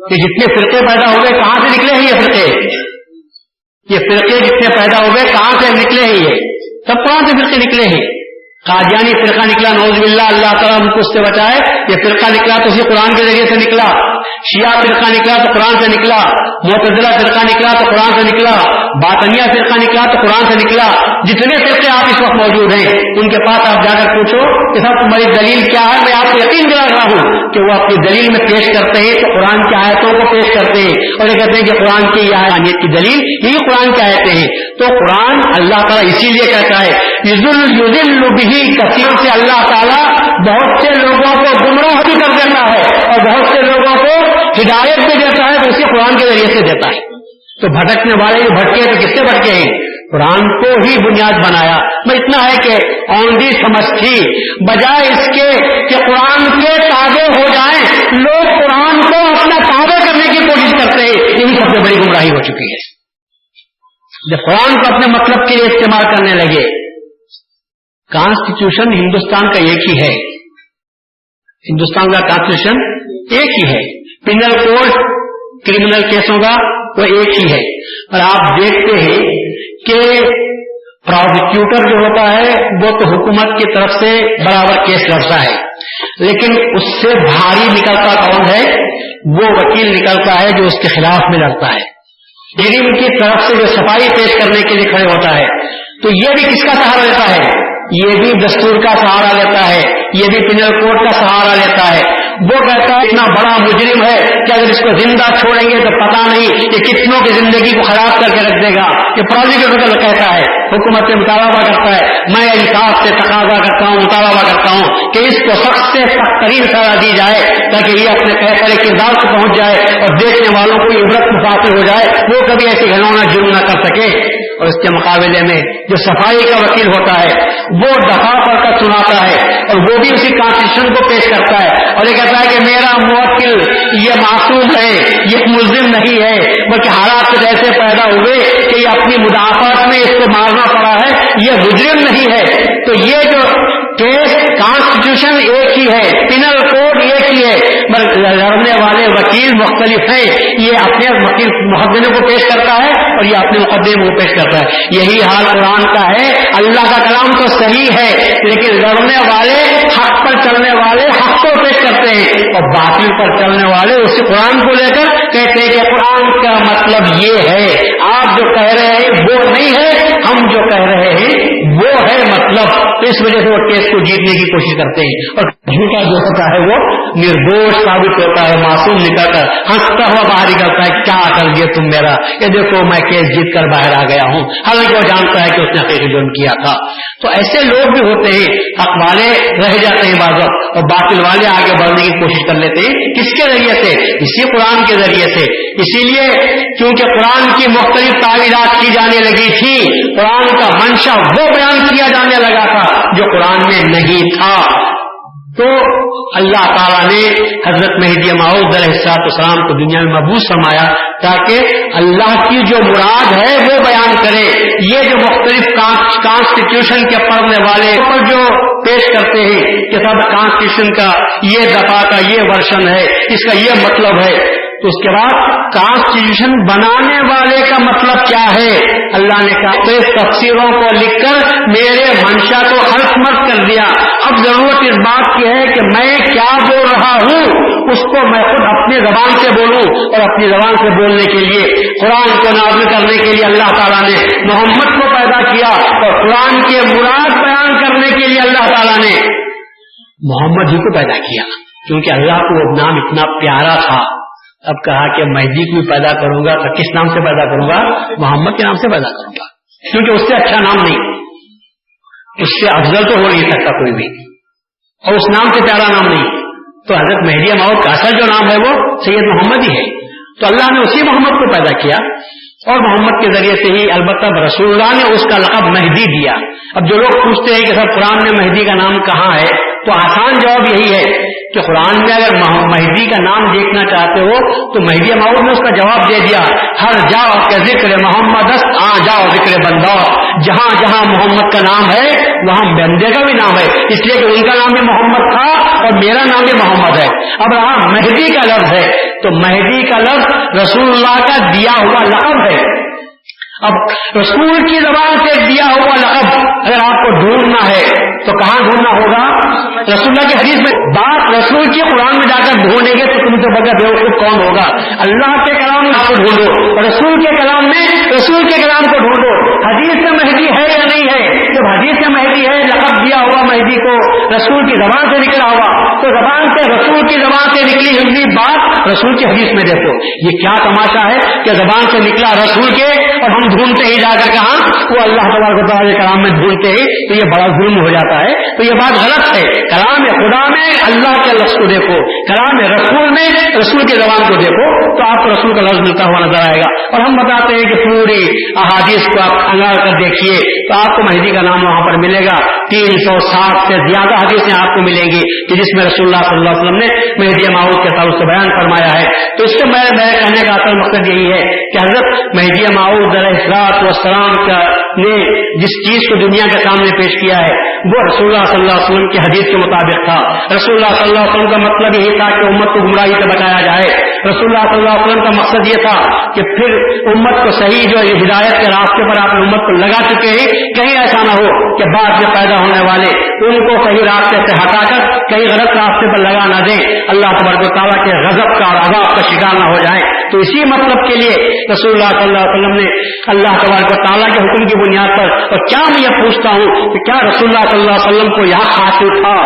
کہ جتنے فرقے پیدا ہو گئے کہاں سے نکلے ہیں یہ فرقے جتنے پیدا ہو گئے کہاں سے نکلے ہیں؟ یہ سب قرآن سے فرقے نکلے ہیں. قادیانی فرقہ نکلا نعوذ باللہ، اللہ تعالیٰ ہم کو اس سے بچائے. یہ فرقہ نکلا تو اسی قرآن کے ذریعے سے نکلا. شیعہ فرقہ نکلا تو قرآن سے نکلا. معتزلہ فرقہ نکلا تو قرآن سے نکلا. باطنیہ فرقہ نکلا تو قرآن سے نکلا. جتنے فرقے آپ اس وقت موجود ہیں ان کے پاس آپ جا کر پوچھو کہ صاحب تمہاری دلیل کیا ہے. میں آپ کو یقین دلا رہا ہوں کہ وہ اپنی دلیل میں پیش کرتے ہیں تو قرآن کی آیتوں کو پیش کرتے ہیں اور یہ کہتے ہیں کہ قرآن کی یہ آیت کی دلیل یہی قرآن کی آیتیں ہیں. تو قرآن اللہ تعالیٰ اسی لیے کہتا ہے یضل بہ کثیر سے اللہ تعالیٰ بہت سے لوگوں کو گمراہ بھی کر دیتا ہے اور بہت سے لوگوں کو ہدایت بھی دیتا ہے تو اسی قرآن کے ذریعے سے دیتا ہے. تو بھٹکنے والے جو بھٹکے تو کس سے بھٹکے ہیں؟ قرآن کو ہی بنیاد بنایا. میں اتنا ہے کہ اوندھی سمجھ تھی بجائے اس کے کہ قرآن کے تابع ہو جائیں لوگ قرآن کو اپنا تابع کرنے کی کوشش کرتے ہیں. یہی سب سے بڑی گمراہی ہو چکی ہے. جب قرآن کو اپنے مطلب کے لیے استعمال کرنے لگے. کانسٹیٹیوشن ہندوستان کا ایک ہی ہے. ہندوستان کا کانسٹیٹیوشن ایک ہی ہے. پینل کوڈ کرمنل کیسوں کا وہ ایک ہی ہے. اور آپ دیکھتے ہیں کہ پروسیکیوٹر جو ہوتا ہے وہ تو حکومت کی طرف سے برابر کیس لڑتا ہے لیکن اس سے بھاری نکلتا کون ہے؟ وہ وکیل نکلتا ہے جو اس کے خلاف میں لڑتا ہے. جرم کی طرف سے جو صفائی پیش کرنے کے لیے کھڑے ہوتا ہے تو یہ بھی کس کا سہارا لیتا ہے؟ یہ بھی دستور کا سہارا لیتا ہے. یہ بھی پینل کوڈ کا سہارا لیتا ہے. وہ کہتا ہے اتنا بڑا مجرم ہے کہ اگر اس کو زندہ چھوڑیں گے تو پتا نہیں کہ کتنوں کی زندگی کو خراب کر کے رکھ دے گا. یہ پروسیکیوٹر کہتا ہے، حکومت سے مطالبہ کرتا ہے، میں انصاف سے تقاضا کرتا ہوں، مطالبہ کرتا ہوں کہ اس کو سخت سے سخت ترین سزا دی جائے تاکہ یہ اپنے فیصلے کردار کو پہنچ جائے اور دیکھنے والوں کو عبرت مفاصل ہو جائے، وہ کبھی ایسی گھنونا جرم نہ کر سکے. اور اس کے مقابلے میں جو صفائی کا وکیل ہوتا ہے وہ دفعہ پڑھ کر سناتا ہے اور وہ بھی اسی کانسٹیٹیوشن کو پیش کرتا ہے اور یہ کہتا ہے کہ میرا موکل یہ معصوم ہے، یہ ملزم نہیں ہے، بلکہ حالات کچھ ایسے پیدا ہوئے کہ یہ اپنی مدافعت میں اس کو مارنا پڑا ہے، یہ مجرم نہیں ہے. تو یہ جو کیس کانسٹیٹیوشن ایک ہی ہے، پینل کوڈ ایک ہی ہے، مگر لڑنے والے وکیل مختلف ہیں. یہ اپنے مقدمے کو پیش کرتا ہے اور یہ اپنے مقدمے کو پیش کرتا ہے. یہی حال قرآن کا ہے. اللہ کا کلام تو صحیح ہے لیکن لڑنے والے حق پر چلنے والے حق کو پیش کرتے ہیں اور باطل پر چلنے والے اسی قرآن کو لے کر کہتے ہیں کہ قرآن کا مطلب یہ ہے، آپ جو کہہ رہے ہیں وہ نہیں ہے، ہم جو کہہ رہے ہیں وہ ہے مطلب. اس وجہ سے وہ کیس کو جیتنے کی کوشش کرتے ہیں اور جھوٹا جو ہوتا ہے وہ نردوش ثابت ہوتا ہے، معصوم نکل کر ہنستا ہوا باہر نکلتا ہے. کیا کر دیا تم میرا، یہ دیکھو میں کیس جیت کر باہر آ گیا ہوں، حالانکہ وہ جانتا ہے کہ اس نے حقیقی جرم کیا تھا. تو ایسے لوگ بھی ہوتے ہیں، حق والے رہ جاتے ہیں بعض وقت اور باطل والے آگے بڑھنے کی کوشش کر لیتے ہیں. کس کے ذریعے سے؟ اسی قرآن کے ذریعے سے. اسی لیے کیونکہ قرآن کی مختلف تعویلات کی جانے لگی تھی، قرآن کا منشا وہ بیان کیا جانے لگا تھا جو قرآن میں نہیں تھا. تو اللہ تعالیٰ نے حضرت مہدی موعود علیہ السلام کو دنیا میں مبعوث فرمایا تاکہ اللہ کی جو مراد ہے وہ بیان کرے. یہ جو مختلف کانسٹیٹیوشن کے پڑھنے والے پر جو پیش کرتے ہیں کہ سب کانسٹیٹیوشن کا یہ دفعہ کا یہ ورژن ہے، اس کا یہ مطلب ہے، تو اس کے بعد کانسٹیٹیوشن بنانے والے کا مطلب کیا ہے؟ اللہ نے کہا تو اس تفسیروں کو لکھ کر میرے منشا کو حرف مت کر دیا. اب ضرورت اس بات کی ہے کہ میں کیا بول رہا ہوں اس کو میں خود اپنی زبان سے بولوں اور اپنی زبان سے بولنے کے لیے قرآن کو نازل کرنے کے لیے اللہ تعالیٰ نے محمد کو پیدا کیا اور قرآن کے مراد بیان کرنے کے لیے اللہ تعالیٰ نے محمد ہی کو پیدا کیا. کیونکہ اللہ کو وہ نام اتنا پیارا تھا. اب کہا کہ مہدی کو بھی پیدا کروں گا تو کس نام سے پیدا کروں گا؟ محمد کے نام سے پیدا کروں گا، کیونکہ اس سے اچھا نام نہیں، اس سے افضل تو ہو نہیں سکتا کوئی بھی، اور اس نام سے پیارا نام نہیں. تو حضرت مہدی موعود کا اصل جو نام ہے وہ سید محمد ہی ہے. تو اللہ نے اسی محمد کو پیدا کیا اور محمد کے ذریعے سے ہی البتہ رسول اللہ نے اس کا لقب مہدی دیا. اب جو لوگ پوچھتے ہیں کہ سر قرآن میں مہدی کا نام کہاں ہے، تو آسان جواب یہی ہے کہ قرآن میں اگر مہدی کا نام دیکھنا چاہتے ہو تو مہدی موعود نے اس کا جواب دے دیا، ہر جاؤ کہ ذکر محمد جاؤ ذکر بندہ، جہاں جہاں محمد کا نام ہے وہاں بندے کا بھی نام ہے، اس لیے کہ ان کا نام بھی محمد تھا اور میرا نام بھی محمد ہے۔ اب رہا مہدی کا لفظ ہے تو مہدی کا لفظ رسول اللہ کا دیا ہوا لقب ہے۔ اب رسول کی زبان سے دیا ہوا لقب اگر آپ کو ڈھونڈنا ہے تو کہاں ڈھونڈنا ہوگا؟ رسول اللہ کی حدیث میں بات رسول کی قرآن میں جا کر ڈھونڈیں گے تو تم سے بغیر بیوقوف کون ہوگا؟ اللہ کے کلام میں آپ کو ڈھونڈو اور رسول کے کلام میں رسول کے کلام کو ڈھونڈو۔ حدیث میں مہدی ہے یا نہیں ہے؟ جب حدیث میں مہدی ہے، لقب دیا ہوا مہدی کو رسول کی زبان سے نکلا ہوا، تو زبان سے رسول کی زبان سے نکلی ہوئی بات رسول کی حدیث میں دیکھو۔ یہ کیا تماشا ہے کہ زبان سے نکلا رسول کے اور ہم ڈھونڈتے ہی جا کر کہاں وہ اللہ تبارک و تعالیٰ کے کلام میں ڈھونڈتے ہی، تو یہ بڑا ظلم ہو جاتا ہے۔ تو یہ بات غلط ہے۔ کلام خدا میں اللہ کے لفظ کو دیکھو، کلام رسول میں رسول کی زبان کو دیکھو تو آپ کو رسول کا لفظ ملتا ہوا نظر آئے گا۔ اور ہم بتاتے ہیں کہ پوری احادیث کو آپ انگار کر دیکھیے تو آپ کو مہدی کا نام وہاں پر ملے گا۔ 360 سے زیادہ حدیثیں آپ کو ملیں گی کہ جس میں رسول اللہ صلی اللہ علیہ وسلم نے مہدی موعود کے تعلق سے بیان فرمایا ہے۔ تو اس سے میں کہنے کا اصل مقصد یہی ہے کہ حضرت مہدی موعود علیہ السلام نے جس چیز کو دنیا کے سامنے پیش کیا ہے وہ رسول اللہ صلی اللہ علیہ وسلم کی حدیث کے مطابق تھا۔ رسول اللہ صلی اللہ علیہ وسلم کا مطلب یہی تھا کہ امت کو گمراہی سے بچایا جائے۔ رسول اللہ صلی اللہ علیہ وسلم کا مقصد یہ تھا کہ پھر امت کو صحیح جو ہدایت کے راستے پر آپ امت کو لگا چکے ہیں، کہیں ایسا نہ ہو کہ بعد میں پیدا ہونے والے ان کو صحیح راستے سے ہٹا کر کہیں غلط راستے پر لگا نہ دیں، اللہ تبارک و تعالیٰ کے غضب کا اور عذاب کا شکار نہ ہو جائیں۔ تو اسی مطلب کے لیے رسول اللہ صلی اللہ علیہ وسلم نے اللہ تبارک و تعالیٰ کے حکم کی بنیاد پر، اور کیا میں یہ پوچھتا ہوں کہ کیا رسول اللہ صلی اللہ علیہ وسلم کو یہاں حاصل تھا؟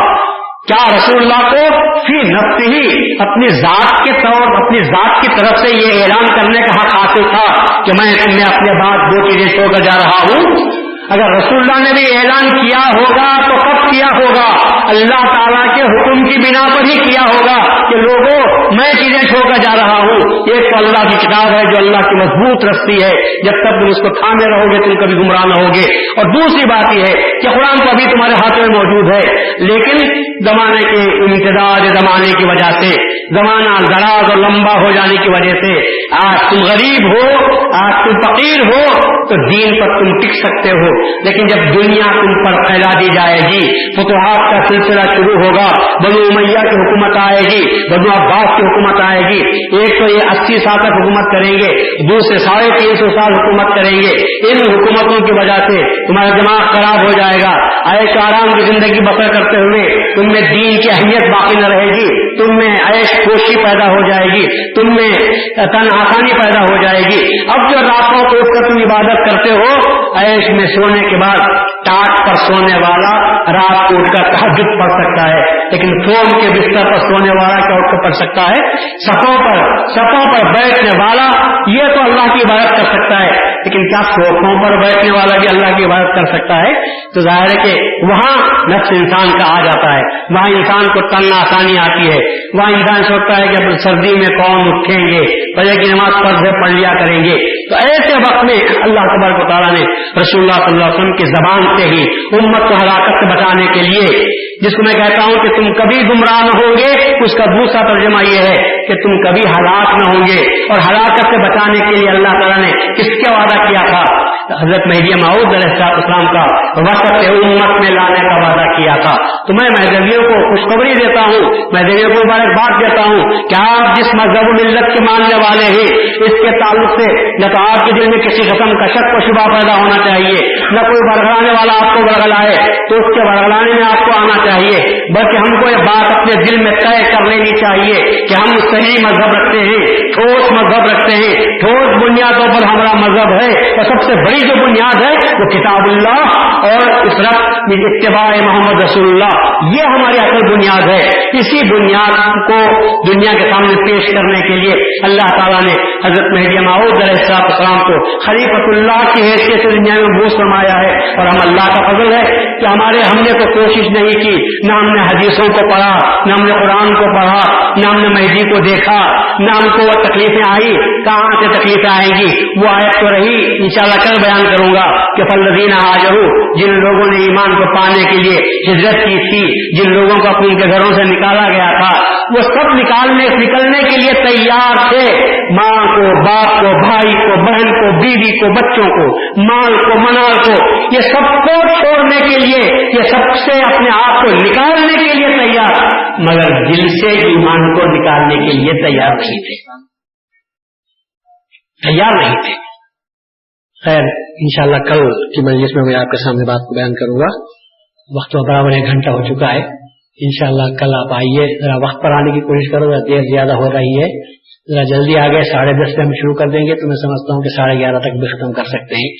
کیا رسول اللہ کو فی نفس ہی اپنی ذات کے طور اپنی ذات کی طرف سے یہ اعلان کرنے کا حق حاصل تھا کہ میں تمہیں اپنے بعد 2 چیزیں چھوڑ کر جا رہا ہوں؟ اگر رسول اللہ نے بھی اعلان کیا ہوگا تو کب کیا ہوگا؟ اللہ تعالیٰ کے حکم کی بنا پر ہی کیا ہوگا کہ لوگوں میں چیزیں چھوڑ کر جا رہا ہوں۔ ایک تو اللہ کی کتاب ہے جو اللہ کی مضبوط رسی ہے، جب تک تم اس کو تھامے رہو گے تم کبھی گمراہ نہ ہوگے۔ اور دوسری بات یہ ہے کہ قرآن تو ابھی تمہارے ہاتھ میں موجود ہے، لیکن زمانے کے امتداد زمانے کی وجہ سے، زمانہ دراز اور لمبا ہو جانے کی وجہ سے آج تم غریب ہو، آج تم فقیر ہو تو دین پر تم ٹک سکتے ہو، لیکن جب دنیا تم پر پھیلا دی جائے گی، فتوحات کا سلسلہ شروع ہوگا، بنو امیہ کی حکومت آئے گی، بنو عباس کی حکومت آئے گی، ایک تو یہ 80 سال تک حکومت کریں گے، دوسرے 350 سال حکومت کریں گے۔ ان حکومتوں کی وجہ سے تمہارا دماغ خراب ہو جائے گا، عیش آرام کی زندگی بسر کرتے ہوئے تم میں دین کی اہمیت باقی نہ رہے گی، تم میں عیش خوشی پیدا ہو جائے گی، تم میں تن آسانی پیدا ہو جائے گی۔ اب جو راتوں کو اٹھ کر تم عبادت کرتے ہو، عیش میں سونے کے بعد ٹاٹ پر سونے والا رات کو اٹھ کر تہجد پڑھ سکتا ہے، لیکن فون کے بستر پر سونے والا کیا اٹھ کر پڑھ سکتا ہے؟ صفوں پر بیٹھنے والا یہ تو اللہ کی عبادت کر سکتا ہے، لیکن کیا صوفوں پر بیٹھنے والا بھی اللہ کی عبادت کر سکتا ہے؟ تو ظاہر ہے کہ وہاں نفس انسان کا آ جاتا ہے، وہاں انسان کو تن آسانی آتی ہے، وہاں انسان سوچتا ہے کہ اب سردی میں کون اٹھیں گے، فجر کی نماز فرض ہے پڑھ لیا کریں گے۔ تو ایسے وقت میں اللہ تبارک و تعالیٰ نے رسول اللہ صلی اللہ علیہ وسلم کی زبان سے ہی امت کو ہلاکت سے بچانے کے لیے، جس کو میں کہتا ہوں کہ تم کبھی گمراہ نہ ہوں گے، اس کا دوسرا ترجمہ یہ ہے کہ تم کبھی ہلاک نہ ہوں گے، اور ہلاکت سے بچانے کے لیے اللہ تعالیٰ نے کس کا وعدہ کیا تھا؟ حضرت مہدی موعود علیہ السلام کا وسط امت میں لانے کا وعدہ کیا تھا۔ تو میں مہدویوں کو خوشخبری دیتا ہوں، مہدویوں کو مبارکباد دیتا ہوں کہ آپ جس مذہب و ملت کے ماننے والے ہیں، اس کے تعلق سے نہ تو آپ کے دل میں کسی قسم کا شک و شبہ پیدا ہونا چاہیے، نہ کوئی برگلانے والا آپ کو برگلائے تو اس کے برگلانے میں آپ کو آنا چاہیے، بلکہ ہم کو یہ بات اپنے دل میں طے کر لینی چاہیے کہ ہم صحیح مذہب رکھتے ہیں، ٹھوس مذہب رکھتے ہیں، ٹھوس بنیادوں پر ہمارا مذہب ہے، اور سب سے بڑی جو بنیاد ہے وہ کتاب اللہ اور اسرت اتباع محمد رسول اللہ، یہ ہماری اصل بنیاد ہے۔ اسی بنیاد کو دنیا کے سامنے پیش کرنے کے لیے اللہ تعالیٰ نے حضرت مہدی موعود علیہ السلام کو خلیفۃ اللہ کی حیثیت سے دنیا میں مبعوث فرمایا ہے، اور ہم اللہ کا فضل ہے کہ ہم نے تو کوشش نہیں کی، نہ ہم نے حدیثوں کو پڑھا، نہ ہم نے قرآن کو پڑھا، نہ ہم نے مہدی کو دیکھا، نہ ہم کو تکلیفیں آئی، کہاں سے تکلیفیں آئیں گی؟ وہ آیت تو رہی، انشاءاللہ کل بیان کروں گا کہ فالذین ہاجروا، جن لوگوں نے ایمان کو پانے کے لیے ہجرت کی تھی، جن لوگوں کو اپنے گھروں سے نکالا گیا تھا، وہ سب نکلنے کے لیے تیار تھے، ماں کو، باپ کو، بھائی کو، بہن کو، بیوی کو، بچوں کو، مال کو، منال کو، یہ سب کو چھوڑنے کے لیے، یہ سب سے اپنے آپ کو نکالنے کے لیے تیار، مگر دل سے ایمان کو نکالنے کے لیے تیار نہیں تھے، خیر انشاءاللہ کل کی مجلس میں آپ کے سامنے بات کو بیان کروں گا. وقت تو برابر 1 گھنٹہ ہو چکا ہے. انشاءاللہ کل آپ آئیے، ذرا وقت پر آنے کی کوشش کرو، دیر زیادہ ہو رہی ہے، ذرا جلدی آ گئے. 10:30 سے ہم شروع کر دیں گے تو میں سمجھتا ہوں کہ 11:30 تک بھی ختم کر سکتے ہیں.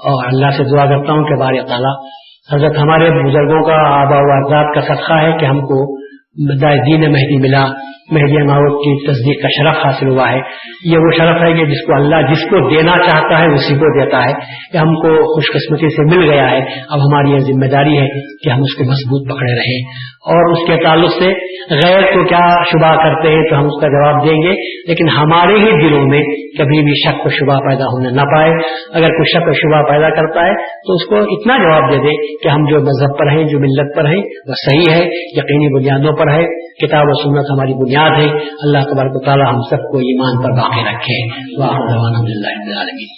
اور اللہ سے دعا کرتا ہوں کہ باری تعالیٰ حضرت ہمارے بزرگوں کا، آبا و اجداد کا صدقہ ہے کہ ہم کو دین مہدی ملا، مہدی موعود کی تصدیق کا شرف حاصل ہوا ہے. یہ وہ شرف ہے کہ جس کو اللہ جس کو دینا چاہتا ہے اسی کو دیتا ہے. یہ ہم کو خوش قسمتی سے مل گیا ہے. اب ہماری یہ ذمہ داری ہے کہ ہم اس کو مضبوط پکڑے رہیں، اور اس کے تعلق سے غیر کو کیا شبہ کرتے ہیں تو ہم اس کا جواب دیں گے، لیکن ہمارے ہی دلوں میں کبھی بھی شک و شبہ پیدا ہونے نہ پائے. اگر کوئی شک و شبہ پیدا کرتا ہے تو اس کو اتنا جواب دے دے کہ ہم جو مذہب پر ہیں، جو ملت پر ہیں، وہ صحیح ہے، یقینی بنیادوں پر ہے، کتاب و سنت ہماری بنیاد ہے. اللہ تبارک و تعالی ہم سب کو ایمان پر باقی رکھے. وآخر دعوانا الحمدللہ رب العالمین.